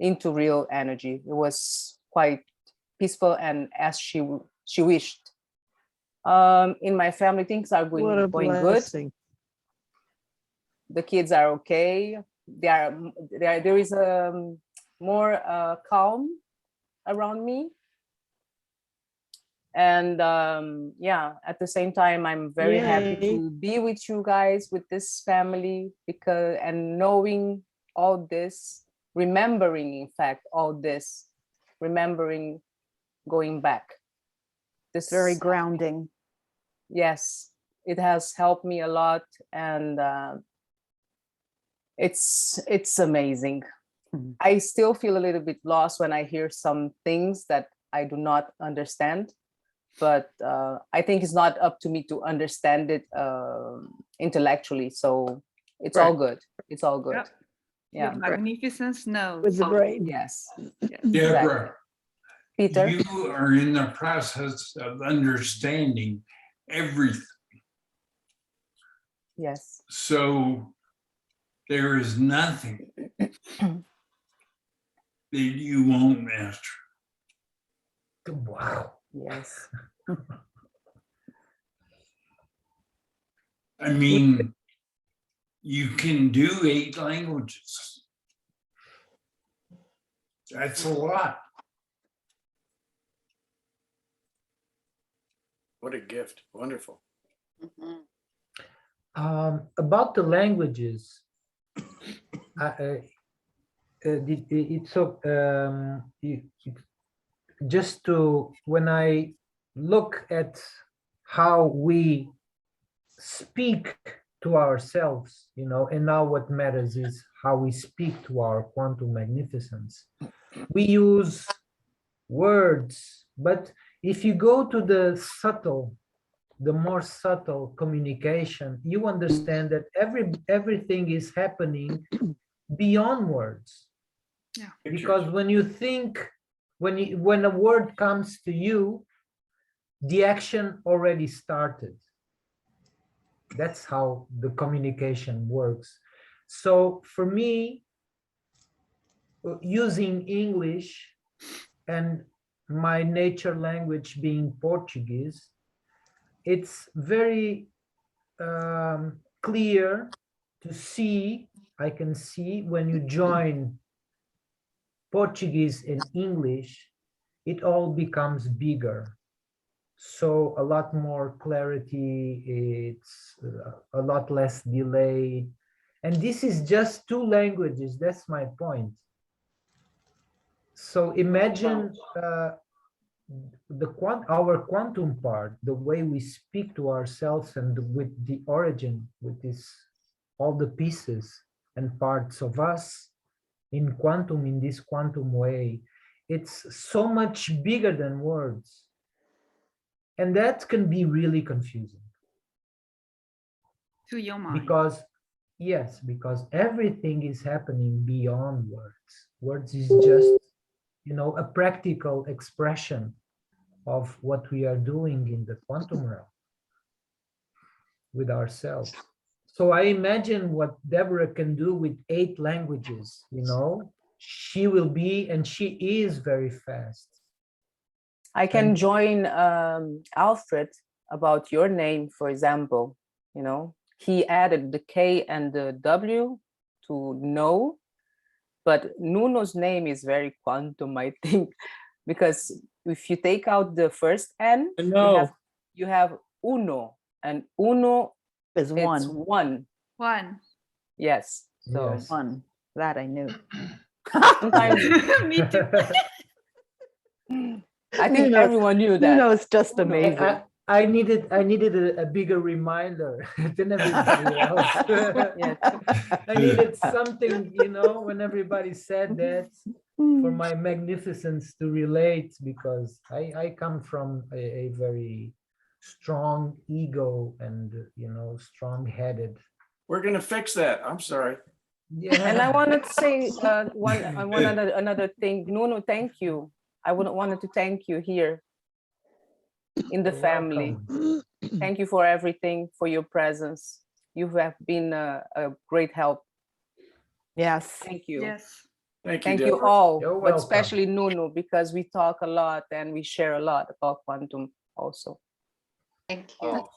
into real energy. It was quite peaceful and as she wished. In my family, things are
What a
going good.
blessing.
The kids are okay. There is more calm around me. And yeah, at the same time, I'm very happy
Yay.
to be with you guys, with this family, because and knowing all this, remembering, in fact, all this, remembering going back. This
Very grounding.
yes, it has helped me a lot, and it's amazing.
Mhm.
I still feel a little bit lost when I hear some things that I do not understand, but I think it's not up to me to understand it intellectually. So it's all good. It's all good.
Yep.
Yeah.
With magnificence knows.
With the brain.
Yes.
Deborah,
Peter.
you are in the process of understanding everything.
Yes.
So there is nothing that you won't master.
Wow.
Yes.
I mean, you can do 8 languages. That's a lot.
What a gift. Wonderful.
Mhm.
About the languages, it's so just to when I look at how we speak to ourselves, you know, and now what matters is how we speak to our quantum magnificence. We use words, but if you go to the more subtle communication, you understand that everything is happening beyond words.
Yeah.
Because when you think, when a word comes to you, the action already started. That's how the communication works. So for me, using English and my nature language being Portuguese, it's very clear to see, I can see when you join Portuguese and English, it all becomes bigger. So a lot more clarity, it's a lot less delay. And this is just 2 languages, that's my point. So imagine our quantum part, the way we speak to ourselves and with the origin, with this, all the pieces and parts of us in quantum, in this quantum way, it's so much bigger than words. And that can be really confusing
To your mind.
because, yes, because everything is happening beyond words. Words is just, you know, a practical expression of what we are doing in the quantum realm with ourselves. So I imagine what Deborah can do with 8 languages, you know, she will be, and she is very fast.
I can
And-
join Alfred about your name, for example. You know, he added the K and the W to know, but Nuno's name is very quantum, I think, because if you take out the first N, you have uno, and uno
Is
it's
one,
one.
One.
Yes. So
Yes.
one, that I knew.
sometimes
Me too.
I think
Nuno's-
everyone knew that.
Nuno's just amazing.
I needed a bigger reminder than everybody else.
Yes.
I needed something, you know, when everybody said that, for my magnificence to relate, because I come from a very strong ego and, you know, strong-headed.
We're gonna fix that. I'm sorry.
Yeah.
And I wanted to say another thing. Nuno, thank you. I wanted to thank you here in the
You're
family.
welcome.
Thank you for everything, for your presence. You have been a great help.
Yes.
Thank you.
Yes.
Thank you,
Thank you
Deborah.
all,
You're
but
welcome.
especially Nuno, because we talk a lot and we share a lot about quantum also.
Thank you.
Oh,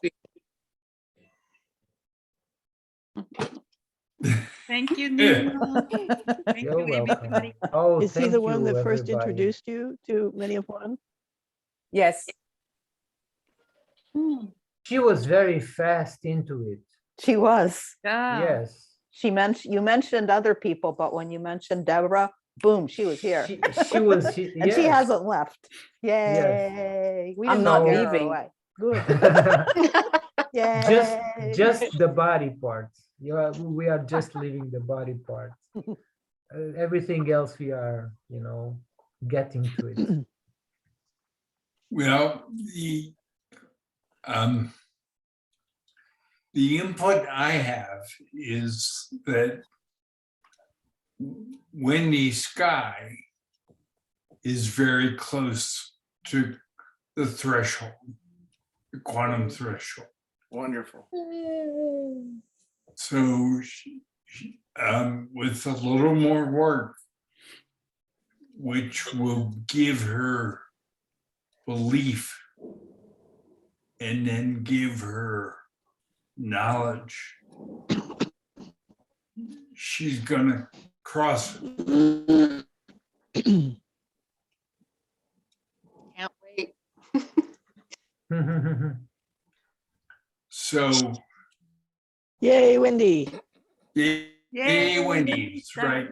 Thank you, Nuno. Thank
You're
you,
welcome.
everybody.
Oh,
Is he
thank
the one
you,
that first
everybody.
introduced you to many of one?
Yes.
She was very fast into it.
She was.
Yeah.
Yes.
You mentioned other people, but when you mentioned Deborah, boom, she was here.
She was,
And she
yes.
hasn't left. Yay. We
I'm
didn't
not
scare her
leaving.
away. Good. Yay.
just the body parts. We are just leaving the body parts. Everything else we are, you know, getting to it.
Well, the input I have is that Wendy Sky is very close to the threshold, the quantum threshold.
wonderful.
So with a little more work, which will give her belief and then give her knowledge, she's gonna cross it.
Can't wait.
So,
Yay, Wendy.
yay, Wendy, that's right.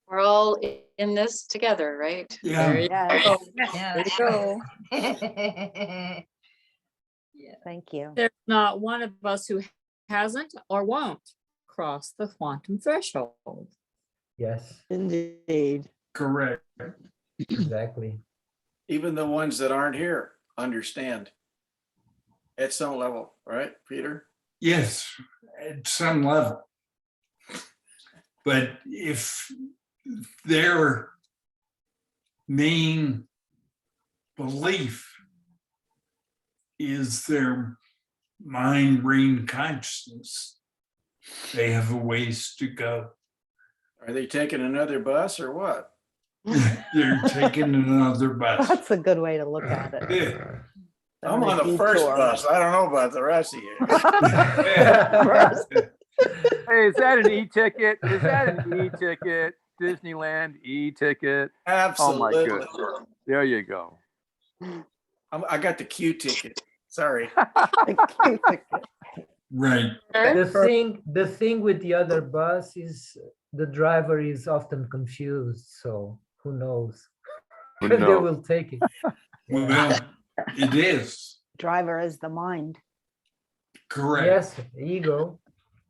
We're all in this together, right?
Yeah.
There you go.
Yes.
There you go.
Thank you.
There's not one of us who hasn't or won't cross the quantum threshold.
Yes,
Indeed.
Correct.
exactly.
Even the ones that aren't here understand at some level, right, Peter?
Yes, at some level. But if their main belief is their mind, brain consciousness, they have a ways to go.
Are they taking another bus or what?
They're taking another bus.
That's a good way to look at it.
Yeah.
They're
I'm on
a
the first
detour.
bus. I don't know about the rest of you.
Hey, is that an e-ticket? Is that an e-ticket? Disneyland e-ticket? Oh my
Absolutely.
goodness. There you go.
I got the Q ticket. Sorry.
Right.
The thing with the other bus is the driver is often confused, so who knows?
Oh,
They
no.
will take it.
Well, it is,
Driver is the mind.
correct.
Yes, ego,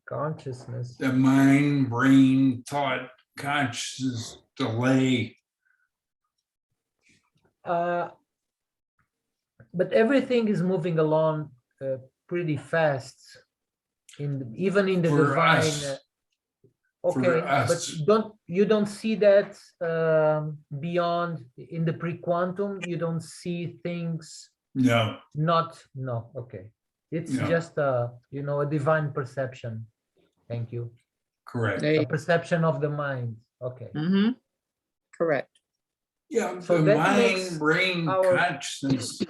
consciousness.
The mind, brain, thought, consciousness, delay.
But everything is moving along pretty fast, even in the
For
divine.
us. For
Okay, but
us.
you don't see that beyond in the pre-quantum. You don't see things.
No,
No. Okay, it's
No.
just a a divine perception. Thank you.
correct.
A perception of the mind. Okay.
Mm-hmm. Correct.
Yeah,
So
the
that makes
mind, brain,
our-
consciousness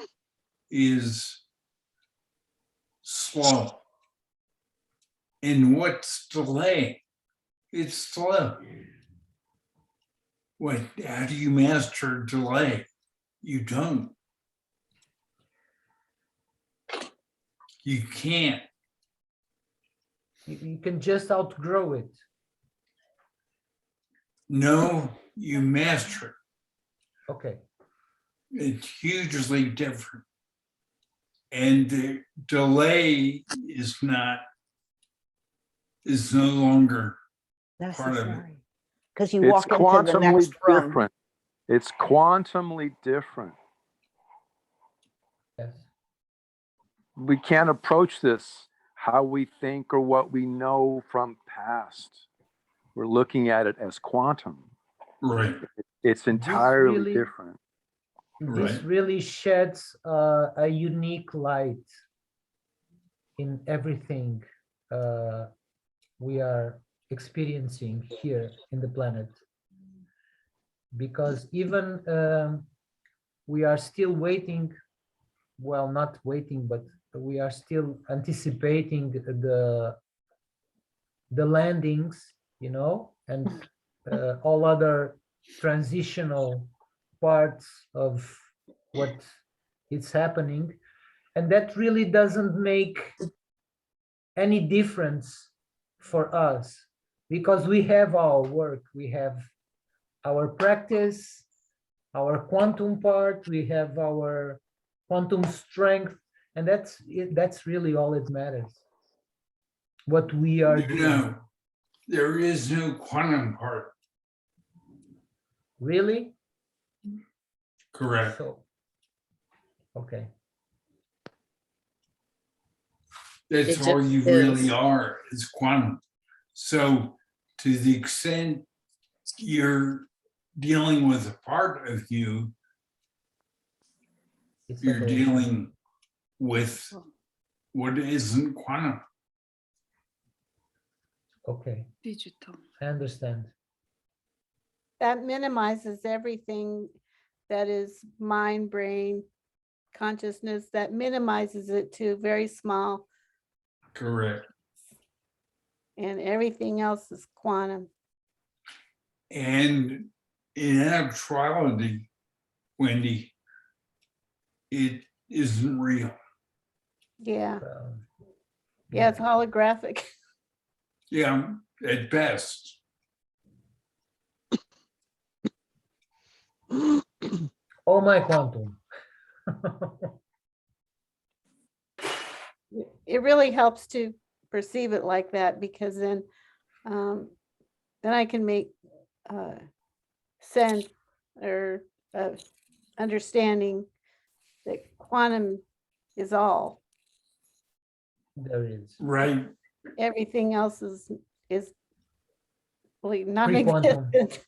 is slow. And what's delay? It's slow. How do you master delay? You don't. You can't.
You can just outgrow it.
No, you master it.
Okay.
It's hugely different. And the delay is no longer part of it.
Necessary. Because you
It's
walk into the
quantumly
next room.
different. It's quantumly different.
Yes.
We can't approach this how we think or what we know from past. We're looking at it as quantum.
Right.
It's entirely
really-
different.
This
Right.
really sheds a unique light in everything we are experiencing here in the planet. Because even we are still waiting, well, not waiting, but we are still anticipating the landings, and all other transitional parts of what is happening. And that really doesn't make any difference for us, because we have our work, we have our practice, our quantum part, we have our quantum strength, and that's really all that matters. What we are doing.
No, there is no quantum part.
Really?
Correct.
So, okay.
That's
It
all
just
you
is.
really are, is quantum. So to the extent you're dealing with a part of you,
It's
you're
separation.
dealing with what isn't quantum.
Okay,
Digital.
I understand.
That minimizes everything that is mind, brain, consciousness, that minimizes it to very small,
Correct.
and everything else is quantum.
And in actuality, Wendy, it isn't real.
Yeah,
Um,
yeah, it's holographic.
Yeah, at best.
Oh my quantum.
It really helps to perceive it like that, because then I can make sense or understanding that quantum is all.
There is.
Right.
Everything else is like
Pre-quantum.
non-existent.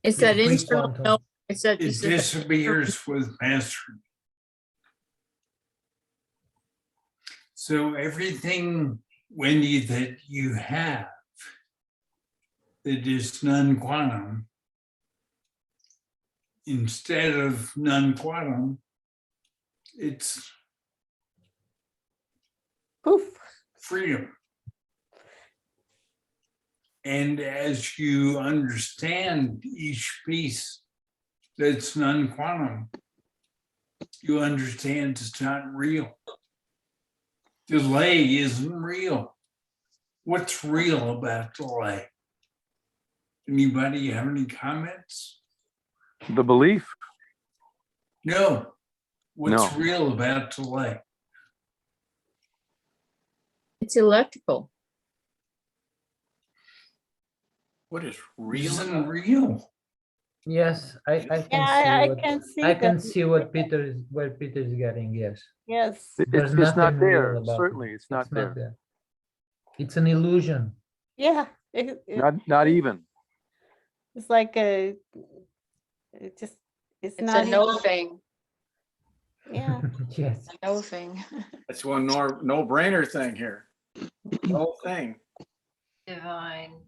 It's that
Yeah,
internal,
pre-quantum.
no, it's that,
It
it's that
disappears with mastery. So everything, Wendy, that you have that is non-quantum, instead of non-quantum, it's
Poof.
freedom. And as you understand each piece that's non-quantum, you understand it's not real. Delay isn't real. What's real about delay? Anybody have any comments?
The belief.
No. What's
No.
real about delay?
It's electrical.
What is real?
Isn't real.
Yes, I can
Yeah,
see
I
what
can see
I can
that.
see what where Peter is getting. Yes,
Yes.
there's
It's not
nothing real
there.
about it.
Certainly, it's not there.
It's an illusion.
Yeah.
Not even.
It's like it's
It's
not
a no
even-
thing,
Yeah.
Yes.
a no thing.
That's one no-brainer thing here. No thing.
Divine.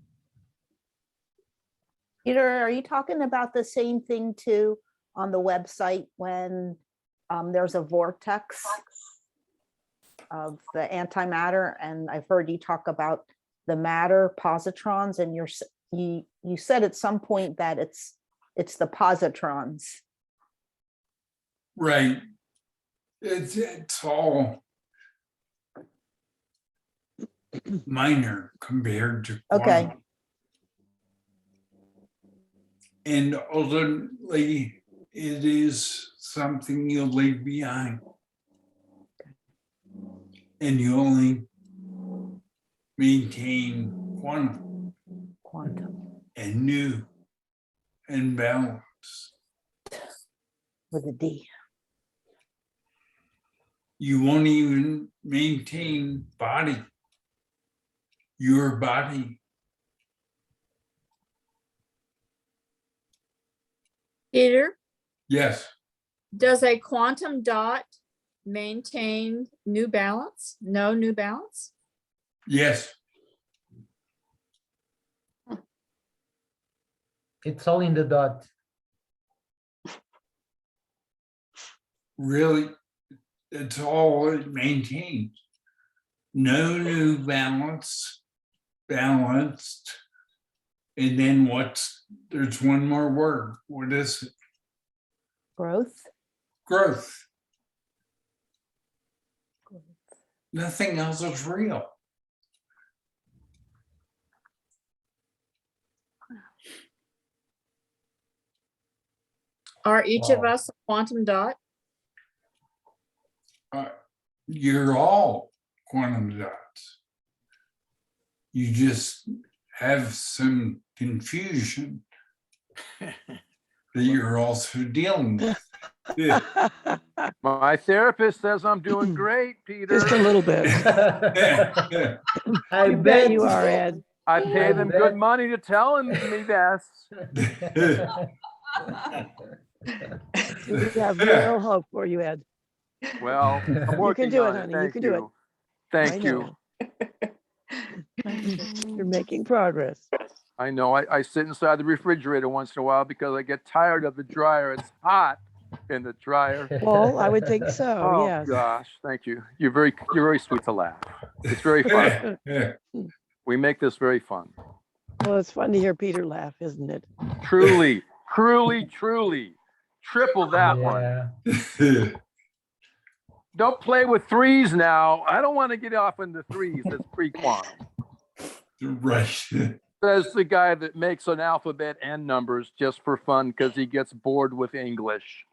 Peter, are you talking about the same thing too on the website when there's a vortex of the antimatter? And I've heard you talk about the matter positrons, and you said at some point that it's the positrons.
Right. It's all minor compared to
Okay.
quantum. And ultimately, it is something you'll leave behind. And you only maintain quantum and new and balance.
With a D.
You won't even maintain body, your body.
Peter,
Yes,
does a quantum dot maintain new balance? No new balance?
yes.
It's all in the dot.
Really, it's all it maintains. No new balance, balanced. And then there's one more word. What is it?
Growth.
Growth. Nothing else is real.
Are each of
Wow.
us a quantum dot?
You're all quantum dots. You just have some confusion that you're also dealing with. Yeah.
My therapist says I'm doing great, Peter.
Just a little bit.
I
You bet you are, Ed.
I pay them good money to tell me this.
We have real hope for you, Ed.
Well, I'm
You
working
can do it,
on
honey.
it.
You
Thank
can do it.
you. Thank
I
you.
know. You're making progress.
I know. I sit inside the refrigerator once in a while because I get tired of the dryer. It's hot in the dryer.
Well, I would think so,
Oh
yes.
gosh, thank you. You're very sweet to laugh. It's very fun. We make this very fun.
Well, it's fun to hear Peter laugh, isn't it?
Truly, truly. Triple that one.
Yeah.
Don't play with threes now. I don't want to get off into threes. It's pre-quantum.
Right.
Says the guy that makes an alphabet and numbers just for fun because he gets bored with English.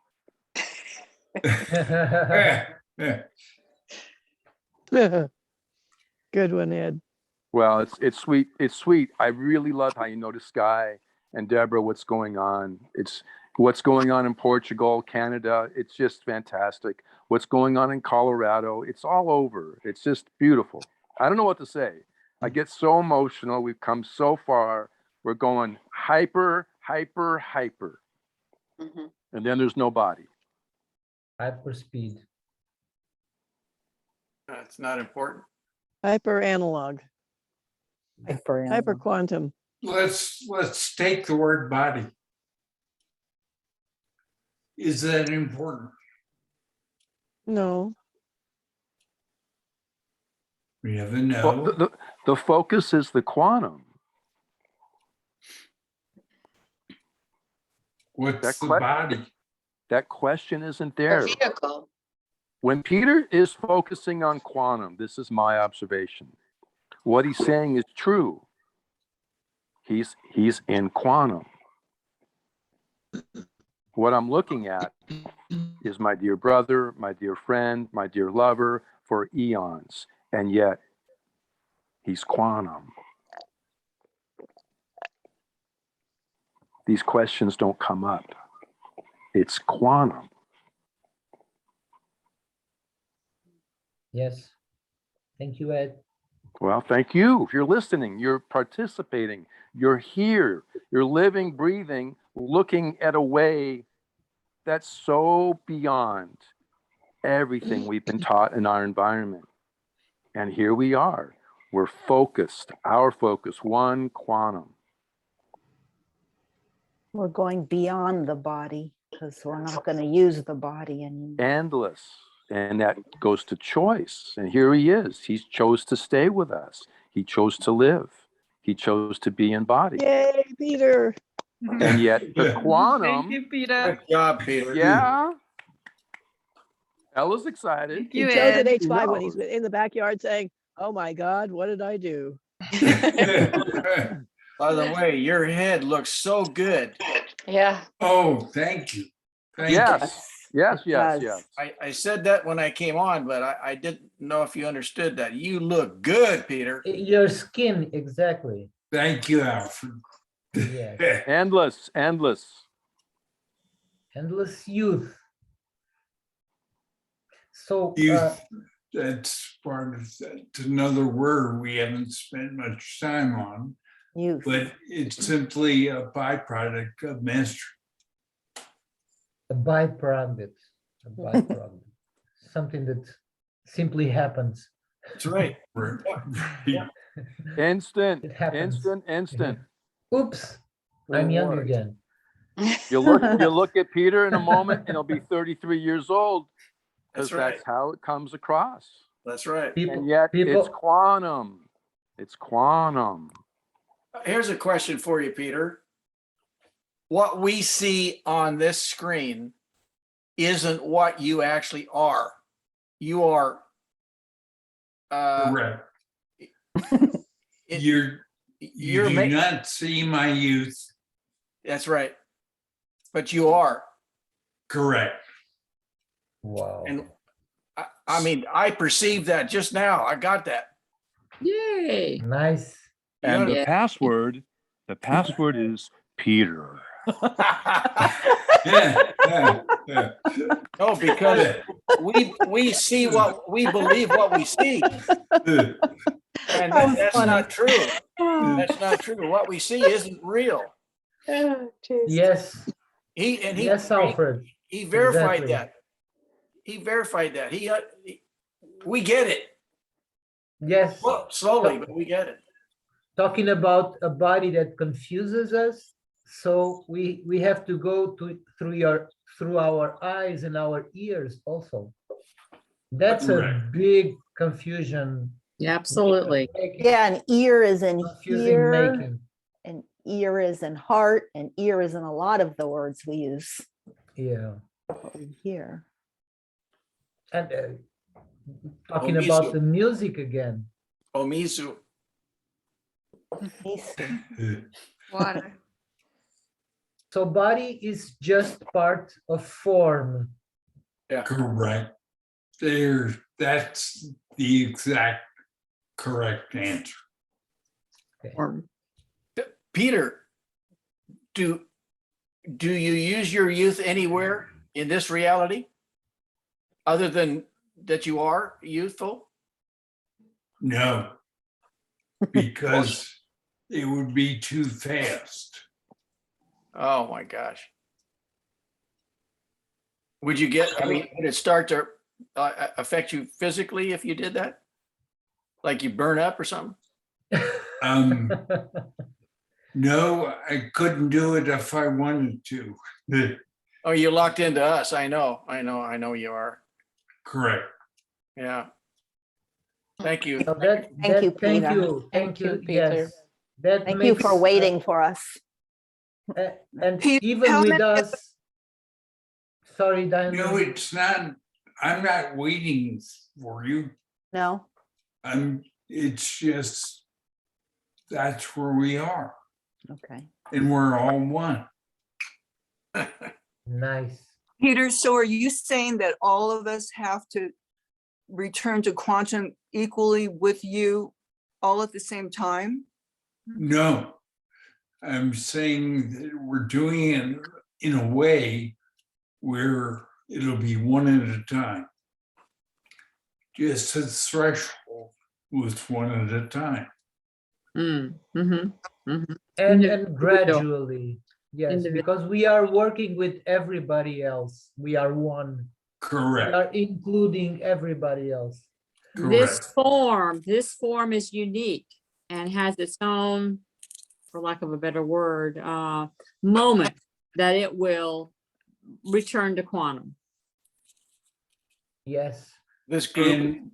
Good one, Ed.
Well, it's sweet. It's sweet. I really love how you know the sky and Deborah, what's going on. It's what's going on in Portugal, Canada. It's just fantastic. What's going on in Colorado. It's all over. It's just beautiful. I don't know what to say. I get so emotional. We've come so far. We're going hyper.
Mhm.
And then there's no body.
Hyperspeed.
It's not important.
Hyper analog,
Hyper.
hyper quantum.
Let's take the word body. Is that important?
No,
We have a
Well,
no.
the focus is the quantum.
What's
that
the
que-
body?
That question isn't
A
there.
vehicle.
When Peter is focusing on quantum, this is my observation. What he's saying is true. He's in quantum. What I'm looking at is my dear brother, my dear friend, my dear lover for eons. And yet he's quantum. These questions don't come up. It's quantum.
Yes. Thank you, Ed.
Well, thank you. If you're listening, you're participating, you're here, you're living, breathing, looking at a way that's so beyond everything we've been taught in our environment. And here we are. We're focused, our focus, one quantum.
We're going beyond the body because we're not going to use the body anymore.
Endless. And that goes to choice. And here he is. He chose to stay with us. He chose to live. He chose to be embodied.
Yay, Peter.
And yet the
Thank
quantum,
you, Peter.
Good job, Peter.
yeah. Ella's excited.
Thank
He
you,
chose
Ed.
at H5 when he's
knows.
in the backyard saying, oh my God, what did I do?
By the way, your head looks so good.
Yeah.
Oh, thank you. Thank you.
Yes, yes,
It
yes,
does.
yes.
I said that when I came on, but I didn't know if you understood that. You look good, Peter.
Your skin, exactly.
Thank you, Alfred.
Yeah.
Endless, endless.
Endless youth. So,
Youth, that's part of that. It's another word we haven't spent much time on,
Youth.
but it's simply a byproduct of menstruation.
a byproduct, something that simply happens.
That's right.
Instant,
It happens.
instant.
Oops, I'm young
Reward.
again.
You look at Peter in a moment and he'll be 33 years old because
That's right.
that's how it comes across.
That's right.
And yet it's quantum. It's quantum.
Here's a question for you, Peter. What we see on this screen isn't what you actually are. You are
Correct. You
you're
do
ma-
not see my youth.
That's right. But you are.
Correct.
Wow.
And I mean, I perceived that just now. I got that.
Yay.
Nice.
And
Yeah.
the password is Peter.
No, because we see what we believe what we see. And that's not true. That's not true. What we see isn't real.
Yes.
Yes,
Alfred.
He verified
Exactly.
that. He verified that. We get it.
Yes.
Well, slowly, but we get it.
Talking about a body that confuses us, so we have to go through our eyes and our ears also. That's a
Correct.
big confusion.
Yeah, absolutely.
Yeah, an ear is in
Confusing
here,
making.
an ear is in heart, and ear is in a lot of the words we use
Yeah.
here.
And talking about the music again.
Omisu.
Water.
So body is just part of form.
Correct. That's the exact correct answer.
Peter, do you use your youth anywhere in this reality? Other than that you are youthful?
No, because it would be too fast.
Oh my gosh. Would it start to affect you physically if you did that? Like you burn up or something?
No, I couldn't do it if I wanted to.
Oh, you're locked into us. I know you are.
Correct.
Yeah. Thank you.
So
Thank you, Peter.
Thank you,
Peter.
yes. That
Thank you
makes,
for waiting for us.
and
Peter,
even
how
with
many-
us, sorry, Diana.
No, it's not, I'm not waiting for you.
No?
It's just, that's where we are.
Okay.
And we're all one.
Nice.
Peter, so are you saying that all of us have to return to quantum equally with you all at the same time?
No, I'm saying that we're doing it in a way where it'll be one at a time. Just as threshold was one at a time.
Mm-hmm.
And gradually, yes,
Individual.
because we are working with everybody else. We are one. We
Correct.
are including everybody else.
This
Correct.
form is unique and has its own, for lack of a better word, moment that it will return to quantum.
Yes.
This group,
And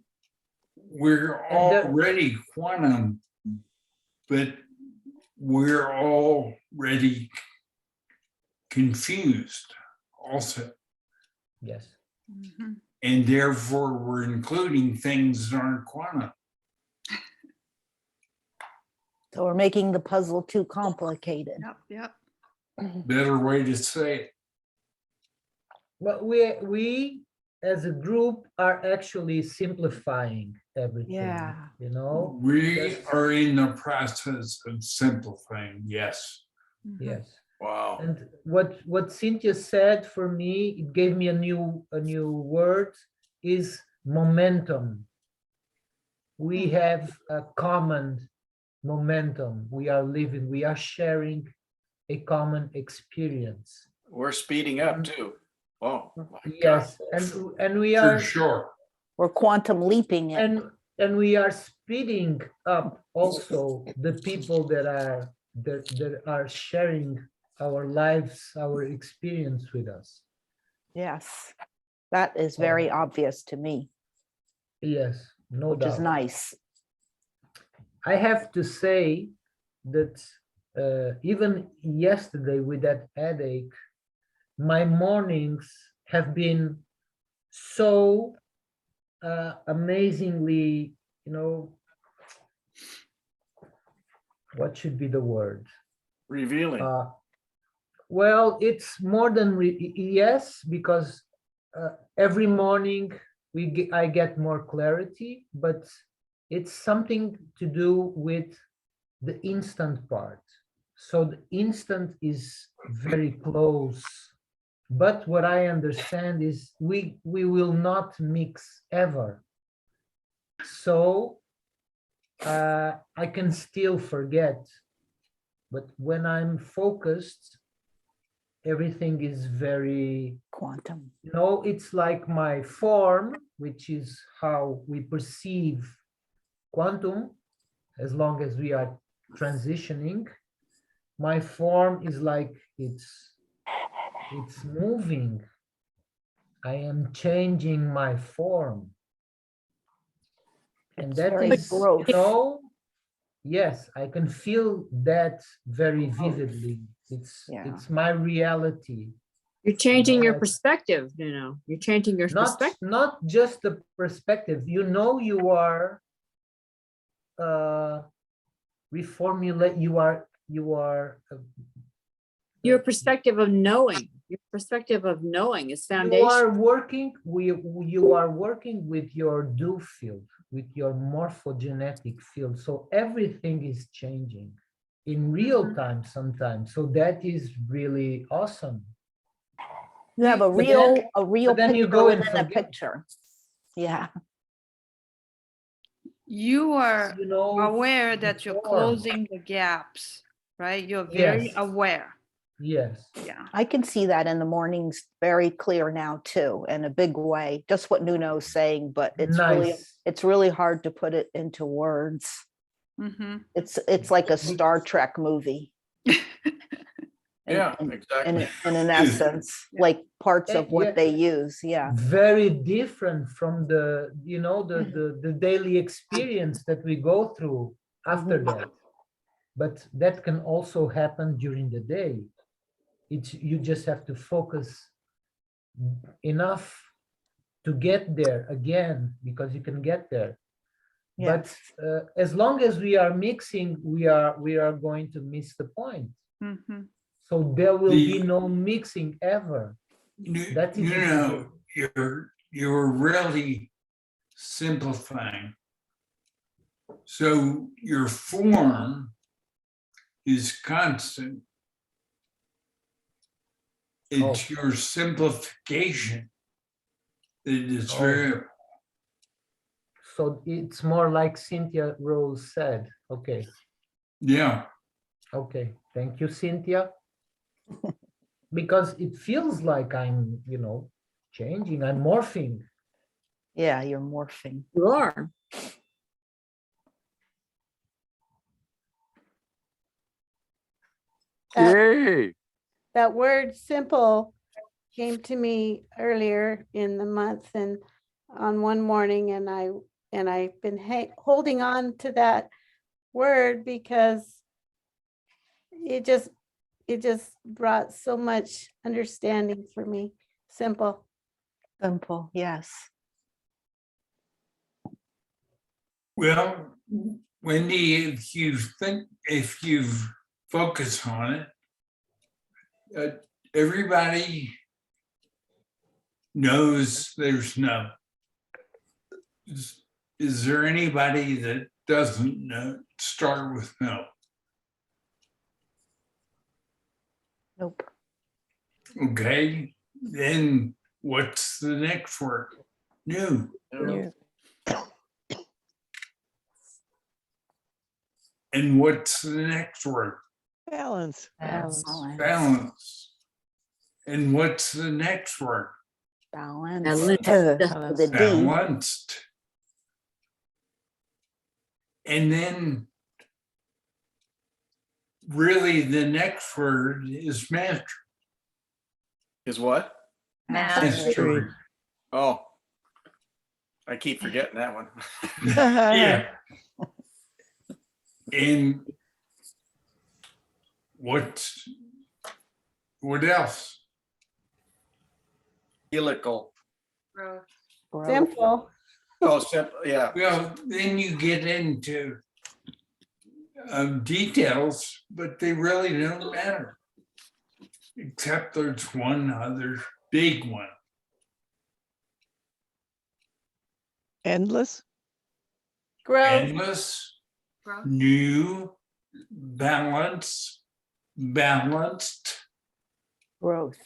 we're
And the-
already quantum, but we're already confused also.
Yes.
And therefore we're including things that aren't quantum.
So we're making the puzzle too complicated.
Yep, yep.
Better way to say it.
But we as a group are actually simplifying everything.
Yeah.
You know?
We
Just-
are in the process of simplifying, yes.
Yes.
wow.
And what Cynthia said for me, it gave me a new word, is momentum. We have a common momentum. We are living, we are sharing a common experience.
We're speeding up too. Oh, my God.
Yes, and we
For
are
sure.
We're quantum leaping it.
and we are speeding up also the people that are sharing our lives, our experience with us.
Yes, that is very obvious to me,
Yes, no
which is
doubt.
nice.
I have to say that even yesterday with that headache, my mornings have been so amazingly, you know, what should be the word?
Revealing.
Well, it's more than yes, because every morning I get more clarity, but it's something to do with the instant part. So the instant is very close, but what I understand is we will not mix ever. So I can still forget, but when I'm focused, everything is very
Quantum.
you know, it's like my form, which is how we perceive quantum, as long as we are transitioning. My form is like it's moving. I am changing my form. And
It's
that
very
is,
growth.
you know, yes, I can feel that very vividly. It's my reality.
You're changing your
Yes.
perspective, you know, you're changing your perspective.
Not just the perspective, you know, you are reformulate, you are
Your perspective of knowing, is foundation.
you are working with your do field, with your morphogenetic field. So everything is changing in real time sometimes. So that is really awesome.
You have a
But
real
then you
picture
go and
within a
forget.
picture. Yeah.
You are
You know,
aware that you're
form.
closing the gaps, right? You're very
Yes.
aware.
Yes.
Yeah.
I can see that in the mornings very clear now too, in a big way, just what Nuno's saying, but
Nice.
it's really hard to put it into words.
Mm-hmm.
It's like a Star Trek movie.
Yeah,
in,
exactly.
in an essence, like parts of what
Yeah.
they use. Yeah.
Very different from the, you know, the daily experience that we go through after that. But that can also happen during the day. You just have to focus enough to get there again, because you can get there.
Yes.
But as long as we are mixing, we are going to miss the point.
Mm-hmm.
So there will be no mixing ever. That is
You
easy.
know, you're really simplifying. So your form is constant. It's your simplification that is
Oh.
variable.
So it's more like Cynthia Rose said. Okay,
Yeah.
okay. Thank you, Cynthia. Because it feels like I'm, changing, I'm morphing.
Yeah, you're morphing.
You are.
Yay.
That word simple came to me earlier in the month and on one morning, and I've been holding on to that word because it just brought so much understanding for me. Simple.
Simple, yes.
Well, Wendy, if you focus on it, everybody knows there's no. Is there anybody that doesn't know, start with no?
Nope.
Okay, then what's the next word? New.
New.
And what's the next word?
Balance.
Balance. And what's the next word?
Balance.
Balance.
With a D.
Balanced. And then really the next word is mastery.
Is what?
Mastery.
Oh, I keep forgetting that one.
Yeah. And what else?
Helical.
Growth.
Simple.
Oh, simple, yeah.
Well, then you get into details, but they really don't matter. Except there's one other big one.
Endless.
Growth.
Endless, new, balance, balanced,
Growth.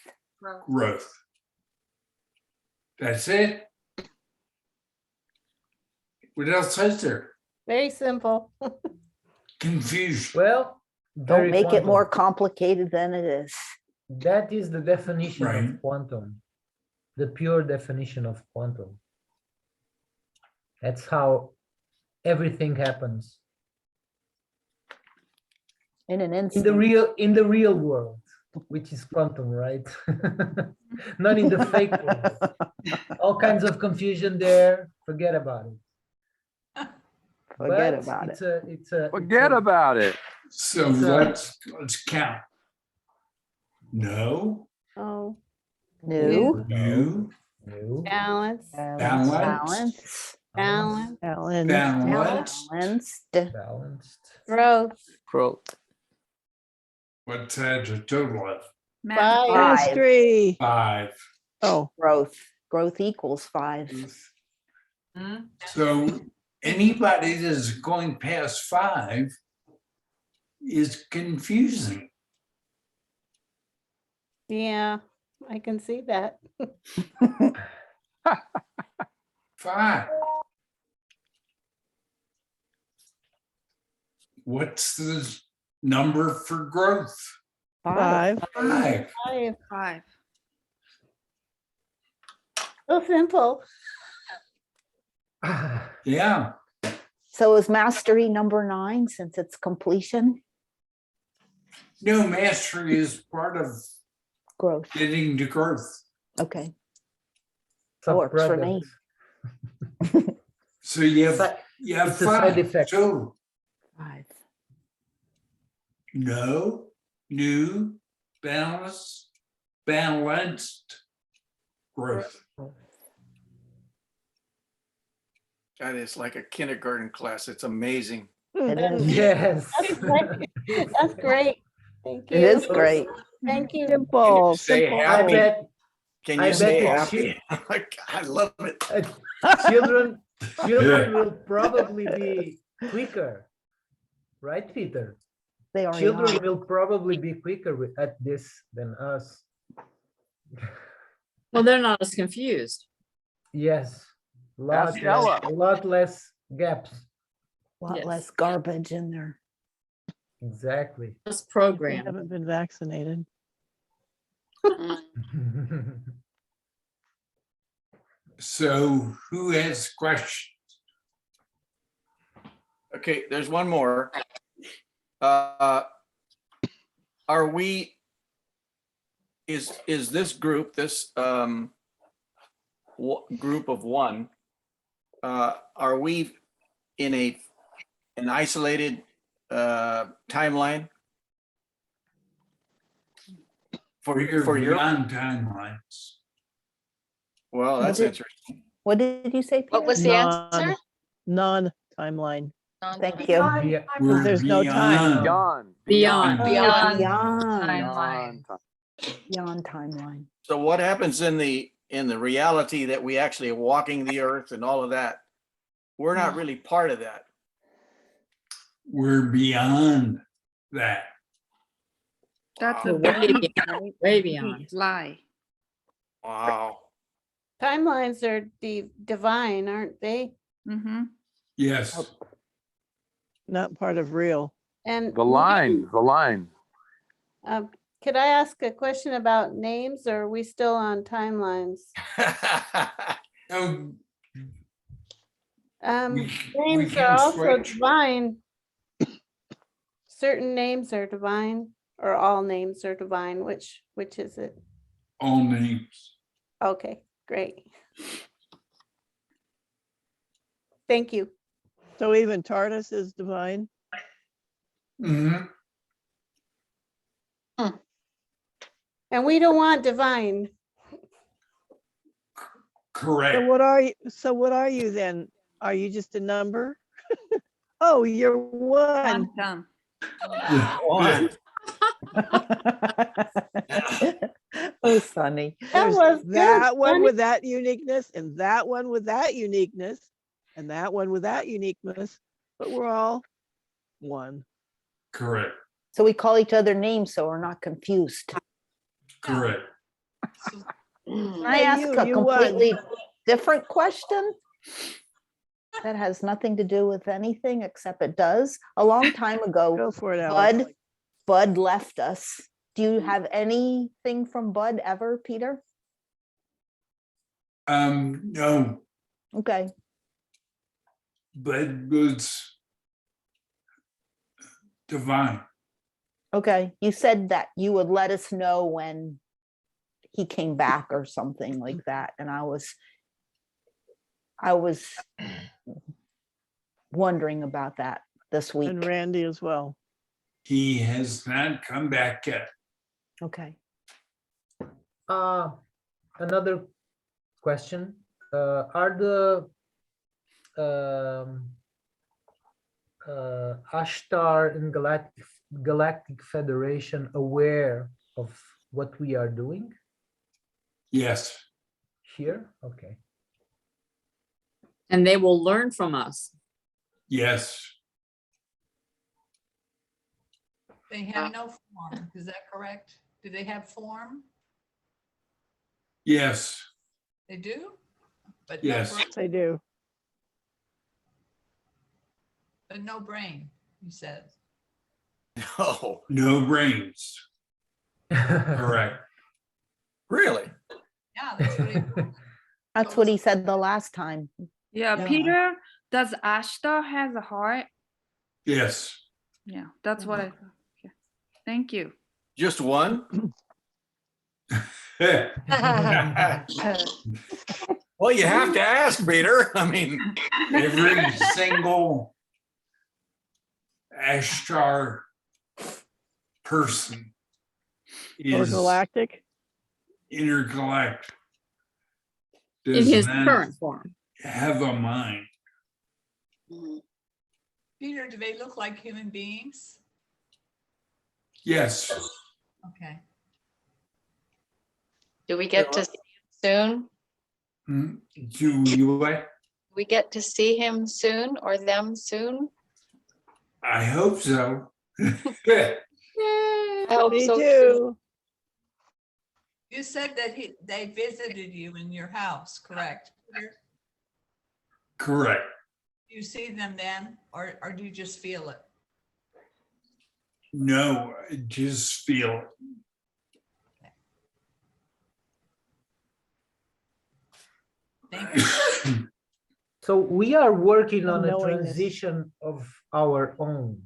growth. That's it. What else is there?
Very simple.
Confusion.
Well,
Don't
very
make it more
quantum.
complicated than it is.
That is the definition
Right.
of quantum, the pure definition of quantum. That's how everything happens
In an
in
instant.
the real world, which is quantum, right? Not in the fake world. All kinds of confusion there. Forget about it.
Forget
But
about
it's
it.
it's a
Forget about it.
So
It's,
let's count. No,
Oh,
New.
new,
new,
balance.
Balance.
Balance.
balanced.
Balanced.
balanced.
Growth.
Growth.
What's that a total of?
Five.
Mastery.
5.
Oh,
Growth. Growth equals 5.
So anybody that's going past 5 is confusing.
Yeah, I can see that.
5. What's the number for growth?
5.
5.
Five. So simple.
Yeah.
So is mastery number 9 since it's completion?
No, mastery is part of
Growth.
getting to growth.
Okay. That works for me.
So you have
It's a side
5.
effect.
So
5.
no, new, balanced, growth.
God, it's like a kindergarten class. It's amazing.
It is.
Yes.
That's great. That's great. Thank you.
It is great.
Thank you.
Simple.
Say
Simple.
I
happy.
bet
Can
I
you stay
bet
happy? I love it.
children will probably be quicker, right, Peter?
They already
Children
are.
will probably be quicker at this than us.
Well, they're not as confused.
Yes,
Ask Ella.
a lot less gaps.
A lot
Yes.
less garbage in there.
Exactly.
Less
They
program.
haven't been vaccinated.
So who has questions?
Okay, there's one more. Are we, is this group, this group of one, are we in an isolated timeline?
We're
For your,
beyond timelines.
well, that's
What did-
interesting.
What did you say, Peter?
What was the answer?
Non-timeline.
Thank you.
Yeah.
We're
There's no time.
beyond.
Beyond.
Beyond.
Beyond
Beyond.
timeline.
So what happens in the reality that we actually are walking the earth and all of that? We're not really part of that.
We're beyond that.
That's
Wow.
a
Way
big
beyond. Way beyond.
lie.
Wow.
Timelines are divine, aren't they?
Mm-hmm.
Yes.
Not part of real.
And
The line.
could I ask a question about names, or are we still on timelines?
Oh,
Um,
we
names
can
are also
switch.
divine. Certain names are divine, or all names are divine. Which is it?
All names.
Okay, great. Thank you.
So even TARDIS is divine?
Mhm.
And we don't want divine.
Correct.
So what are you then? Are you just a number? Oh, you're one.
Done.
One.
Oh, Sunny.
There's
was good,
that one
Sonny.
with that uniqueness, and that one with that uniqueness, and that one with that uniqueness, but we're all one.
Correct.
So we call each other names so we're not confused.
Correct.
Can I
Hey,
ask a
you won.
completely different question? That has nothing to do with anything, except it does. A long time ago,
Go for it, Alex.
Bud left us. Do you have anything from Bud ever, Peter?
No,
Okay,
but was divine.
okay. You said that you would let us know when he came back or something like that, and I was wondering about that this week.
And Randy as well.
He has not come back yet.
Okay.
Another question. Are the Ashtar and Galactic Federation aware of what we are doing
Yes.
here? Okay.
And they will learn from us.
Yes.
They have no form, is that correct? Do they have form?
Yes.
They do? But no
Yes.
brain-
Yes, I do.
But no brain, you said.
No,
No brains. Correct.
really?
Yeah, that's what he,
That's what he said the last time.
Yeah,
Yeah.
Peter, does Ashtar has a heart?
Yes.
Yeah, that's what I thought. Okay. Thank you.
Just one? Well, you have to ask, Peter. I mean,
Every single Ashtar person
Or
is
galactic.
intergalactic.
In
Does
his
not
current form.
have a mind.
Peter, do they look like human beings?
Yes.
Okay.
Do we get to see soon?
Do you what?
We get to see him soon or them soon?
I hope so.
I hope
Me
so too.
too.
You said that they visited you in your house, correct? Peter?
Correct.
Do you see them then, or do you just feel it?
No, I just feel it.
Thank you.
So we are working on a
Unknowingness.
transition of our own,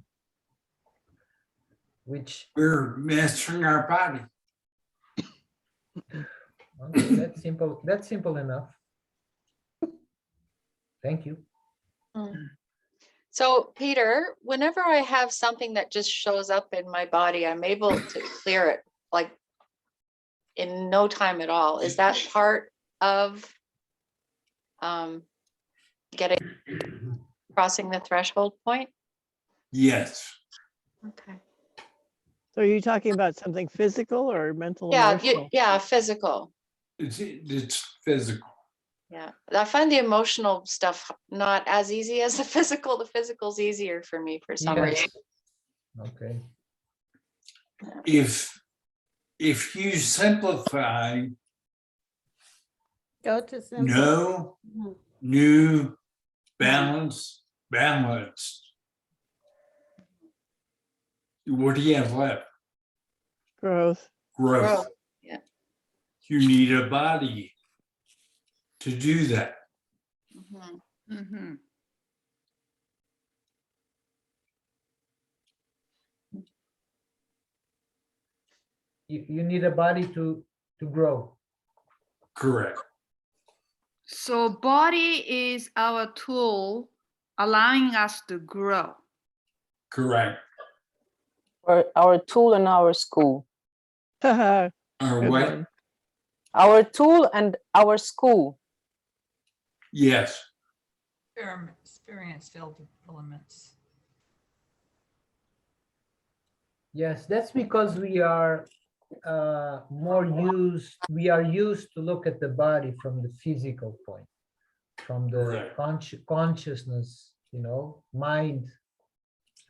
which
We're mastering our body.
okay, that's simple. That's simple enough. Thank you.
So Peter, whenever I have something that just shows up in my body, I'm able to clear it like in no time at all. Is that part of crossing the threshold point?
Yes.
Okay.
So are you talking about something physical or mental,
Yeah,
emotional?
yeah, physical.
It's physical.
Yeah, I find the emotional stuff not as easy as the physical. The physical's easier for me for some reason.
Yes. Okay.
If you simplify
Go to simple.
no,
Mhm.
new, balance, balanced. What do you have left?
Growth.
Growth.
Growth, yeah.
You need a body to do that.
Mhm.
Mm-hmm.
You need a body to grow.
Correct.
So body is our tool allowing us to grow.
Correct.
Or our tool and our school.
Good
Or what?
one.
Our tool and our school.
Yes.
Experience filled elements.
Yes, that's because we are we are used to look at the body from the physical point, from the
Correct.
consciousness, mind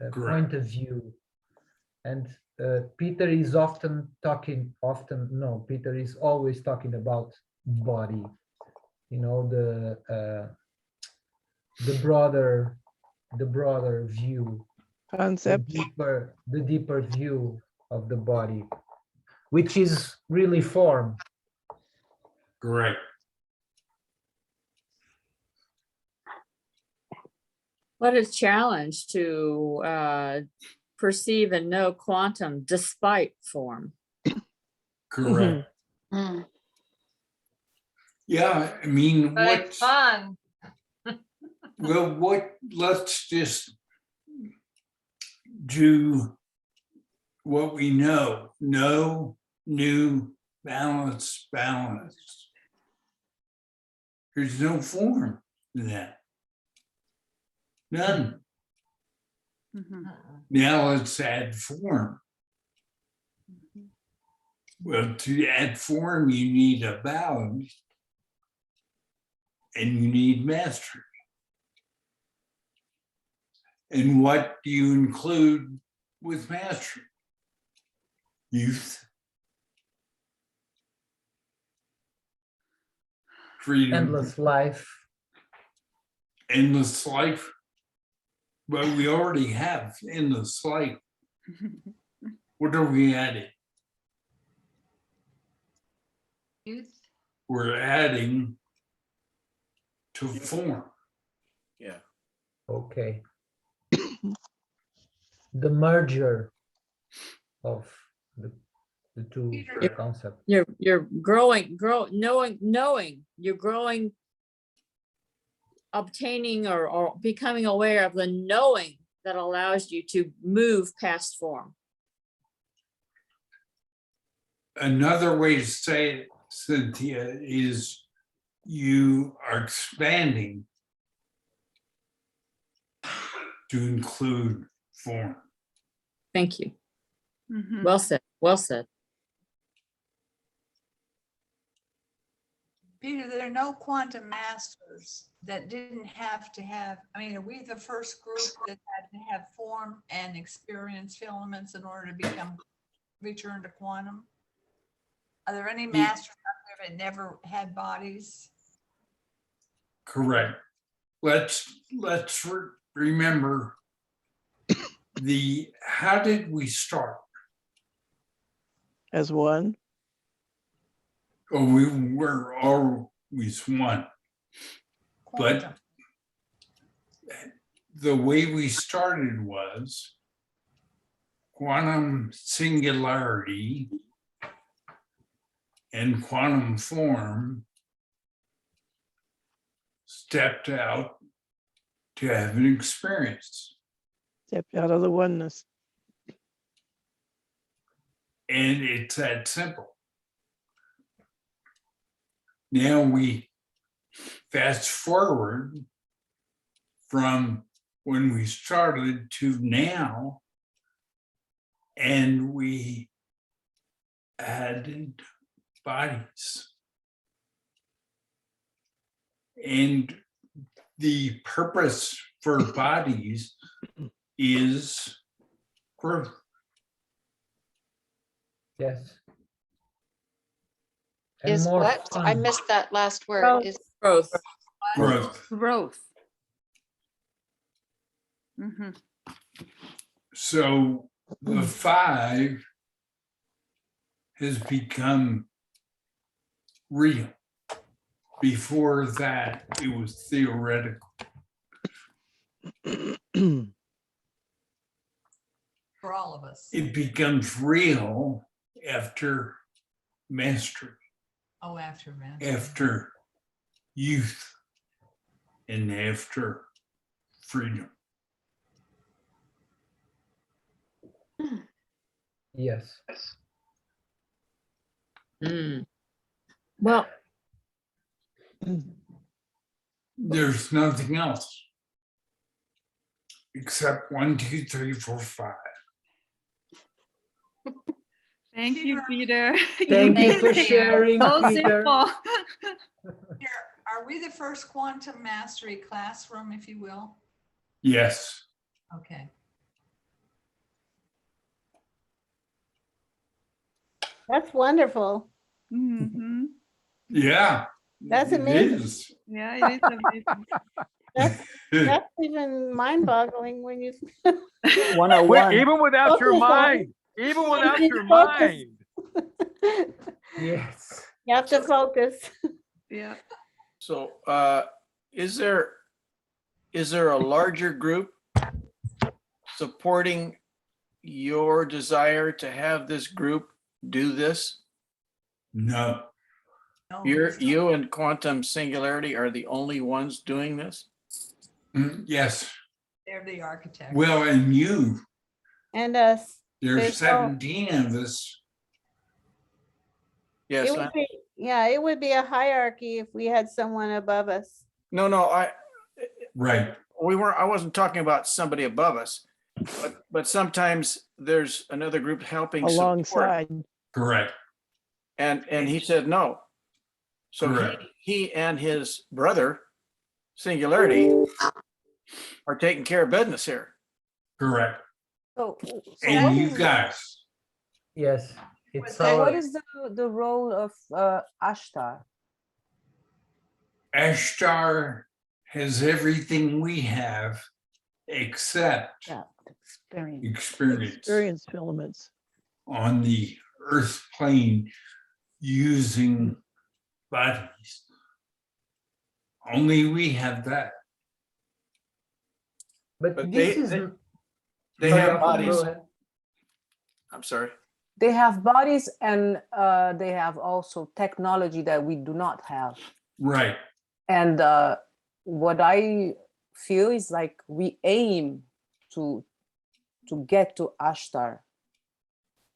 point
Correct.
of view. And Peter is Peter is always talking about body, the broader view,
Concept.
the deeper view of the body, which is really form.
Correct.
What a challenge to perceive and know quantum despite form.
Correct.
Mm.
Yeah, I mean,
But it's fun.
let's just do what we know. Know, new, balance, balanced. There's no form in that. None.
Mhm.
Now let's add form. Well, to add form, you need a balance and you need mastery. And what do you include with mastery? Youth. Freedom.
Endless life.
Endless life. But we already have endless life. What are we adding?
Youth.
We're adding to form.
Yeah.
Okay. The merger of the two
Peter.
concepts.
You're growing, knowing, you're growing, obtaining or becoming aware of the knowing that allows you to move past form.
Another way to say it, Cynthia, is you are expanding to include form.
Thank you.
Mhm.
Well said. Well said.
Peter, there are no quantum masters that didn't have to have, I mean, are we the first group that had to have form and experience filaments in order to return to quantum? Are there any masters out there that never had bodies?
Correct. Let's remember how did we start?
As one.
Oh, we were always one. But
Quantum.
the way we started was quantum singularity and quantum form stepped out to have an experience.
Stepped out of the oneness.
And it's that simple. Now we fast forward from when we started to now, and we added bodies. And the purpose for bodies is growth.
Yes.
Is
more
what? I
fun.
missed that last word.
Growth.
Is
Growth.
Growth.
Growth. Mhm.
So the 5 has become real. Before that, it was theoretical.
For all of us.
It becomes real after mastery,
Oh, after man.
after youth, and after freedom.
Yes.
Well,
There's nothing else except 1, 2, 3, 4, 5.
Thank you, Peter.
Thank you
made
for
it
sharing,
so
Peter.
simple.
Here, are we the first quantum mastery classroom, if you will?
Yes.
Okay.
That's wonderful.
Mhm.
Yeah.
That's
it
amazing.
is.
Yeah, it is amazing.
That's even mind-boggling when you.
101.
Even without your
Focus on-
mind, even without
Just
your
focus.
mind.
Yes.
You have to focus.
Yeah.
So is there a larger group supporting your desire to have this group do this?
No.
No,
You and Quantum Singularity are the only ones doing this?
Yes.
they're the architect.
Well, and you,
And us.
there's
There's no-
17 of us.
Yes.
It would be, yeah, it would be a hierarchy if we had someone above us.
No,
Right.
I wasn't talking about somebody above us, but sometimes there's another group helping support.
Alongside.
Correct.
And he said no. So
Correct.
he and his brother, Singularity, are taking care of business here.
Correct.
So,
And you guys,
Yes. It's
so what
our,
is the role of Ashtar?
Ashtar has everything we have except
Yeah, experience.
experience
Experience filaments.
on the earth plane using bodies. Only we have that.
but
But
this
they-
is.
They
Sorry,
have
go
bodies.
ahead.
I'm sorry.
They have bodies and they have also technology that we do not have.
Right.
And what I feel is like we aim to get to Ashtar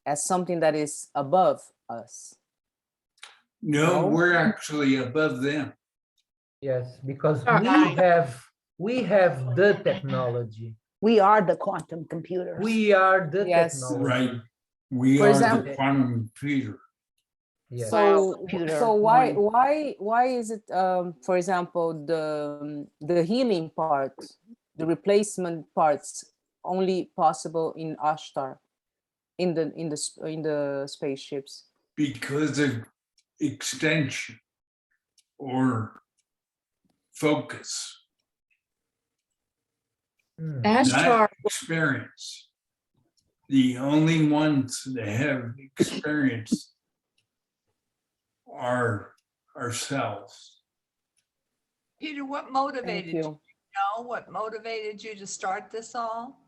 as something that is above us.
No,
No?
we're actually above them.
Yes, because
Uh,
we have the technology.
We are the quantum computers.
We are the
Yes.
technology.
Right. We
For
are
example-
the quantum computer.
Yes.
So,
Peter,
so why,
one.
why is it, for example, the healing part, the replacement parts only possible in Ashtar, in the spaceships?
Because of extension or focus,
Hmm.
Ashtar,
not experience. The only ones that have experience are ourselves.
Peter, what
thank
motivated you?
you.
Know what motivated you to start this all?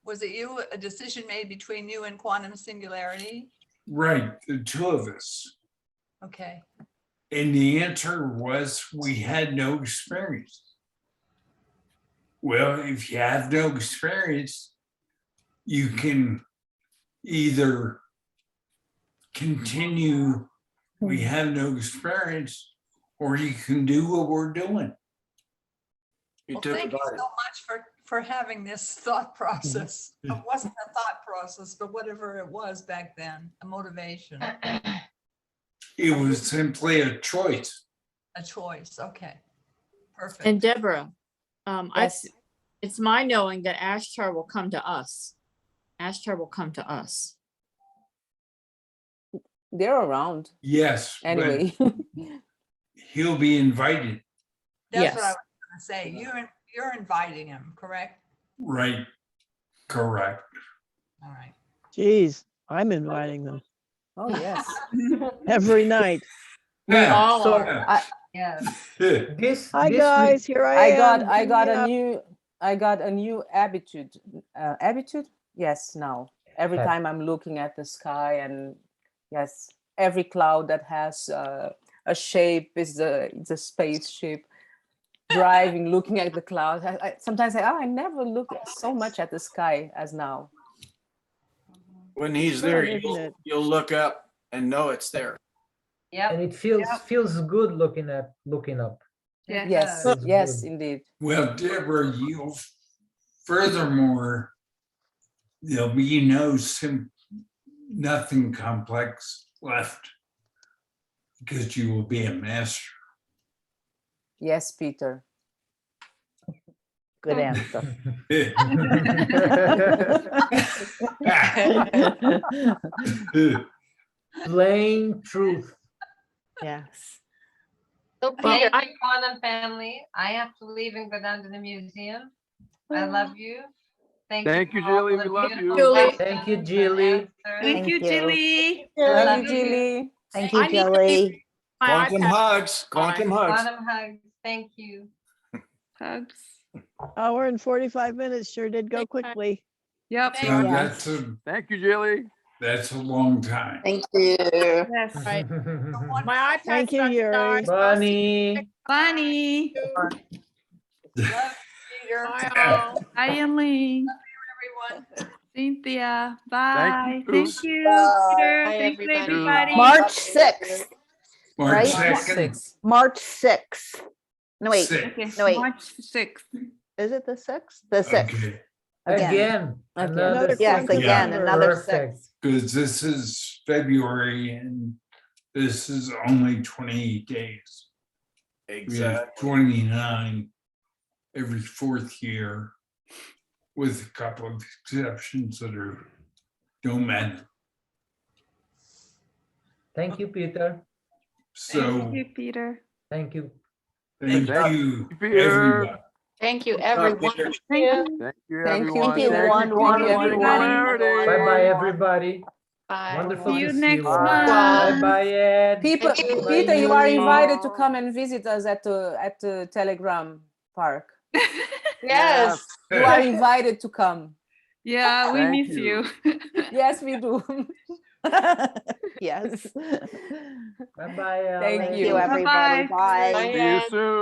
Was it you, a decision made between you and Quantum Singularity?
Right, the two of us.
Okay,
And the answer was we had no experience. Well, if you have no experience, you can either continue, we have no experience, or you can do what we're doing.
You
well,
took
thank you
about
so much for having this thought process. It wasn't a thought process, but whatever it was back then, a motivation,
It was simply a choice.
a choice. Okay, perfect.
and Deborah,
Yes.
it's my knowing that Ashtar will come to us. Ashtar will come to us.
They're around
Yes, but
anyway.
he'll be invited,
That's what I
Yes.
was gonna say. You're inviting him, correct?
right? Correct.
All right.
Geez, I'm inviting them
Oh, yes.
every night.
We all
So
are.
I,
this
Hi,
this
guys, here I am.
I got
hanging
a
out.
new habitude. Habitude? Yes, now. Every
Habit.
time I'm looking at the sky, and yes, every cloud that has a shape is it's a spaceship. Driving, looking at the clouds. Sometimes I never look so much at the sky as now.
when he's
Fun,
there,
isn't it?
you'll look up and know it's there.
and it feels good looking up.
Yes,
Feels
yes,
good.
indeed.
Well, Deborah, you furthermore, there'll be nothing complex left because you will be a master.
Yes, Peter.
Good answer.
Plain truth.
Yes.
So
Well,
Peter,
I-
Quantum family. I have to leave and go down to the museum. I love you.
Thank you,
for all
Julie.
the
We love you.
beautiful
Julie.
Thank you,
questions and
Jilly.
answers.
Thank you, Jilly.
Love
Love
you,
you.
Jilly.
Thank
I
you,
need to
Jelly.
my
Quantum
iPad.
hugs, quantum hugs.
Quantum hugs. Thank you.
Hugs.
Hour and 45 minutes sure did go quickly.
Yep.
Thank
Now,
you.
Thank you, Julie.
that's a long time.
thank you.
Yes.
Right. My iPad's
Thank you,
about to
Yuri.
die, so I'll see
Bunny.
Bunny.
Love you, Peter.
Bye all.
Hi, Eileen.
Everyone.
Cynthia. Bye.
you.
Thank you,
Bye.
Peter.
Bye,
Thank you,
everybody.
everybody.
March 6th.
March
Right?
2nd.
March 6th. No, wait.
Okay,
No, wait.
March 6th.
Is it the 6th? The 6th.
Okay,
Again.
Another
Yes,
quantum
again,
number.
another
Perfect.
6.
because this is February and this is only 28 days. We have
Exactly.
29 every fourth year with a couple of exceptions that don't matter.
Thank you, Peter.
So
Thank you, Peter.
Thank you.
thank
Thank
you,
Peter.
everyone.
Thank you,
Good job,
everyone.
Peter.
Thank you.
Thank you,
Thank you.
everyone.
Thank you,
Thank
one,
Singularity.
Bye-bye, everybody.
Bye.
Wonderful
See you
to see
next
you all.
month.
Bye-bye, Ed.
People,
Thank you.
Peter, you are
Bye.
invited to come and visit us at the Telegram Park.
Yes.
You are invited to come.
Yeah, we
Thank
miss
you.
you.
Yes, we do.
Yes.
Bye-bye,
Thank
Thank
Alex.
you,
you.
everybody.
Bye-bye.
Bye.
Bye,
See you
Ed.
soon.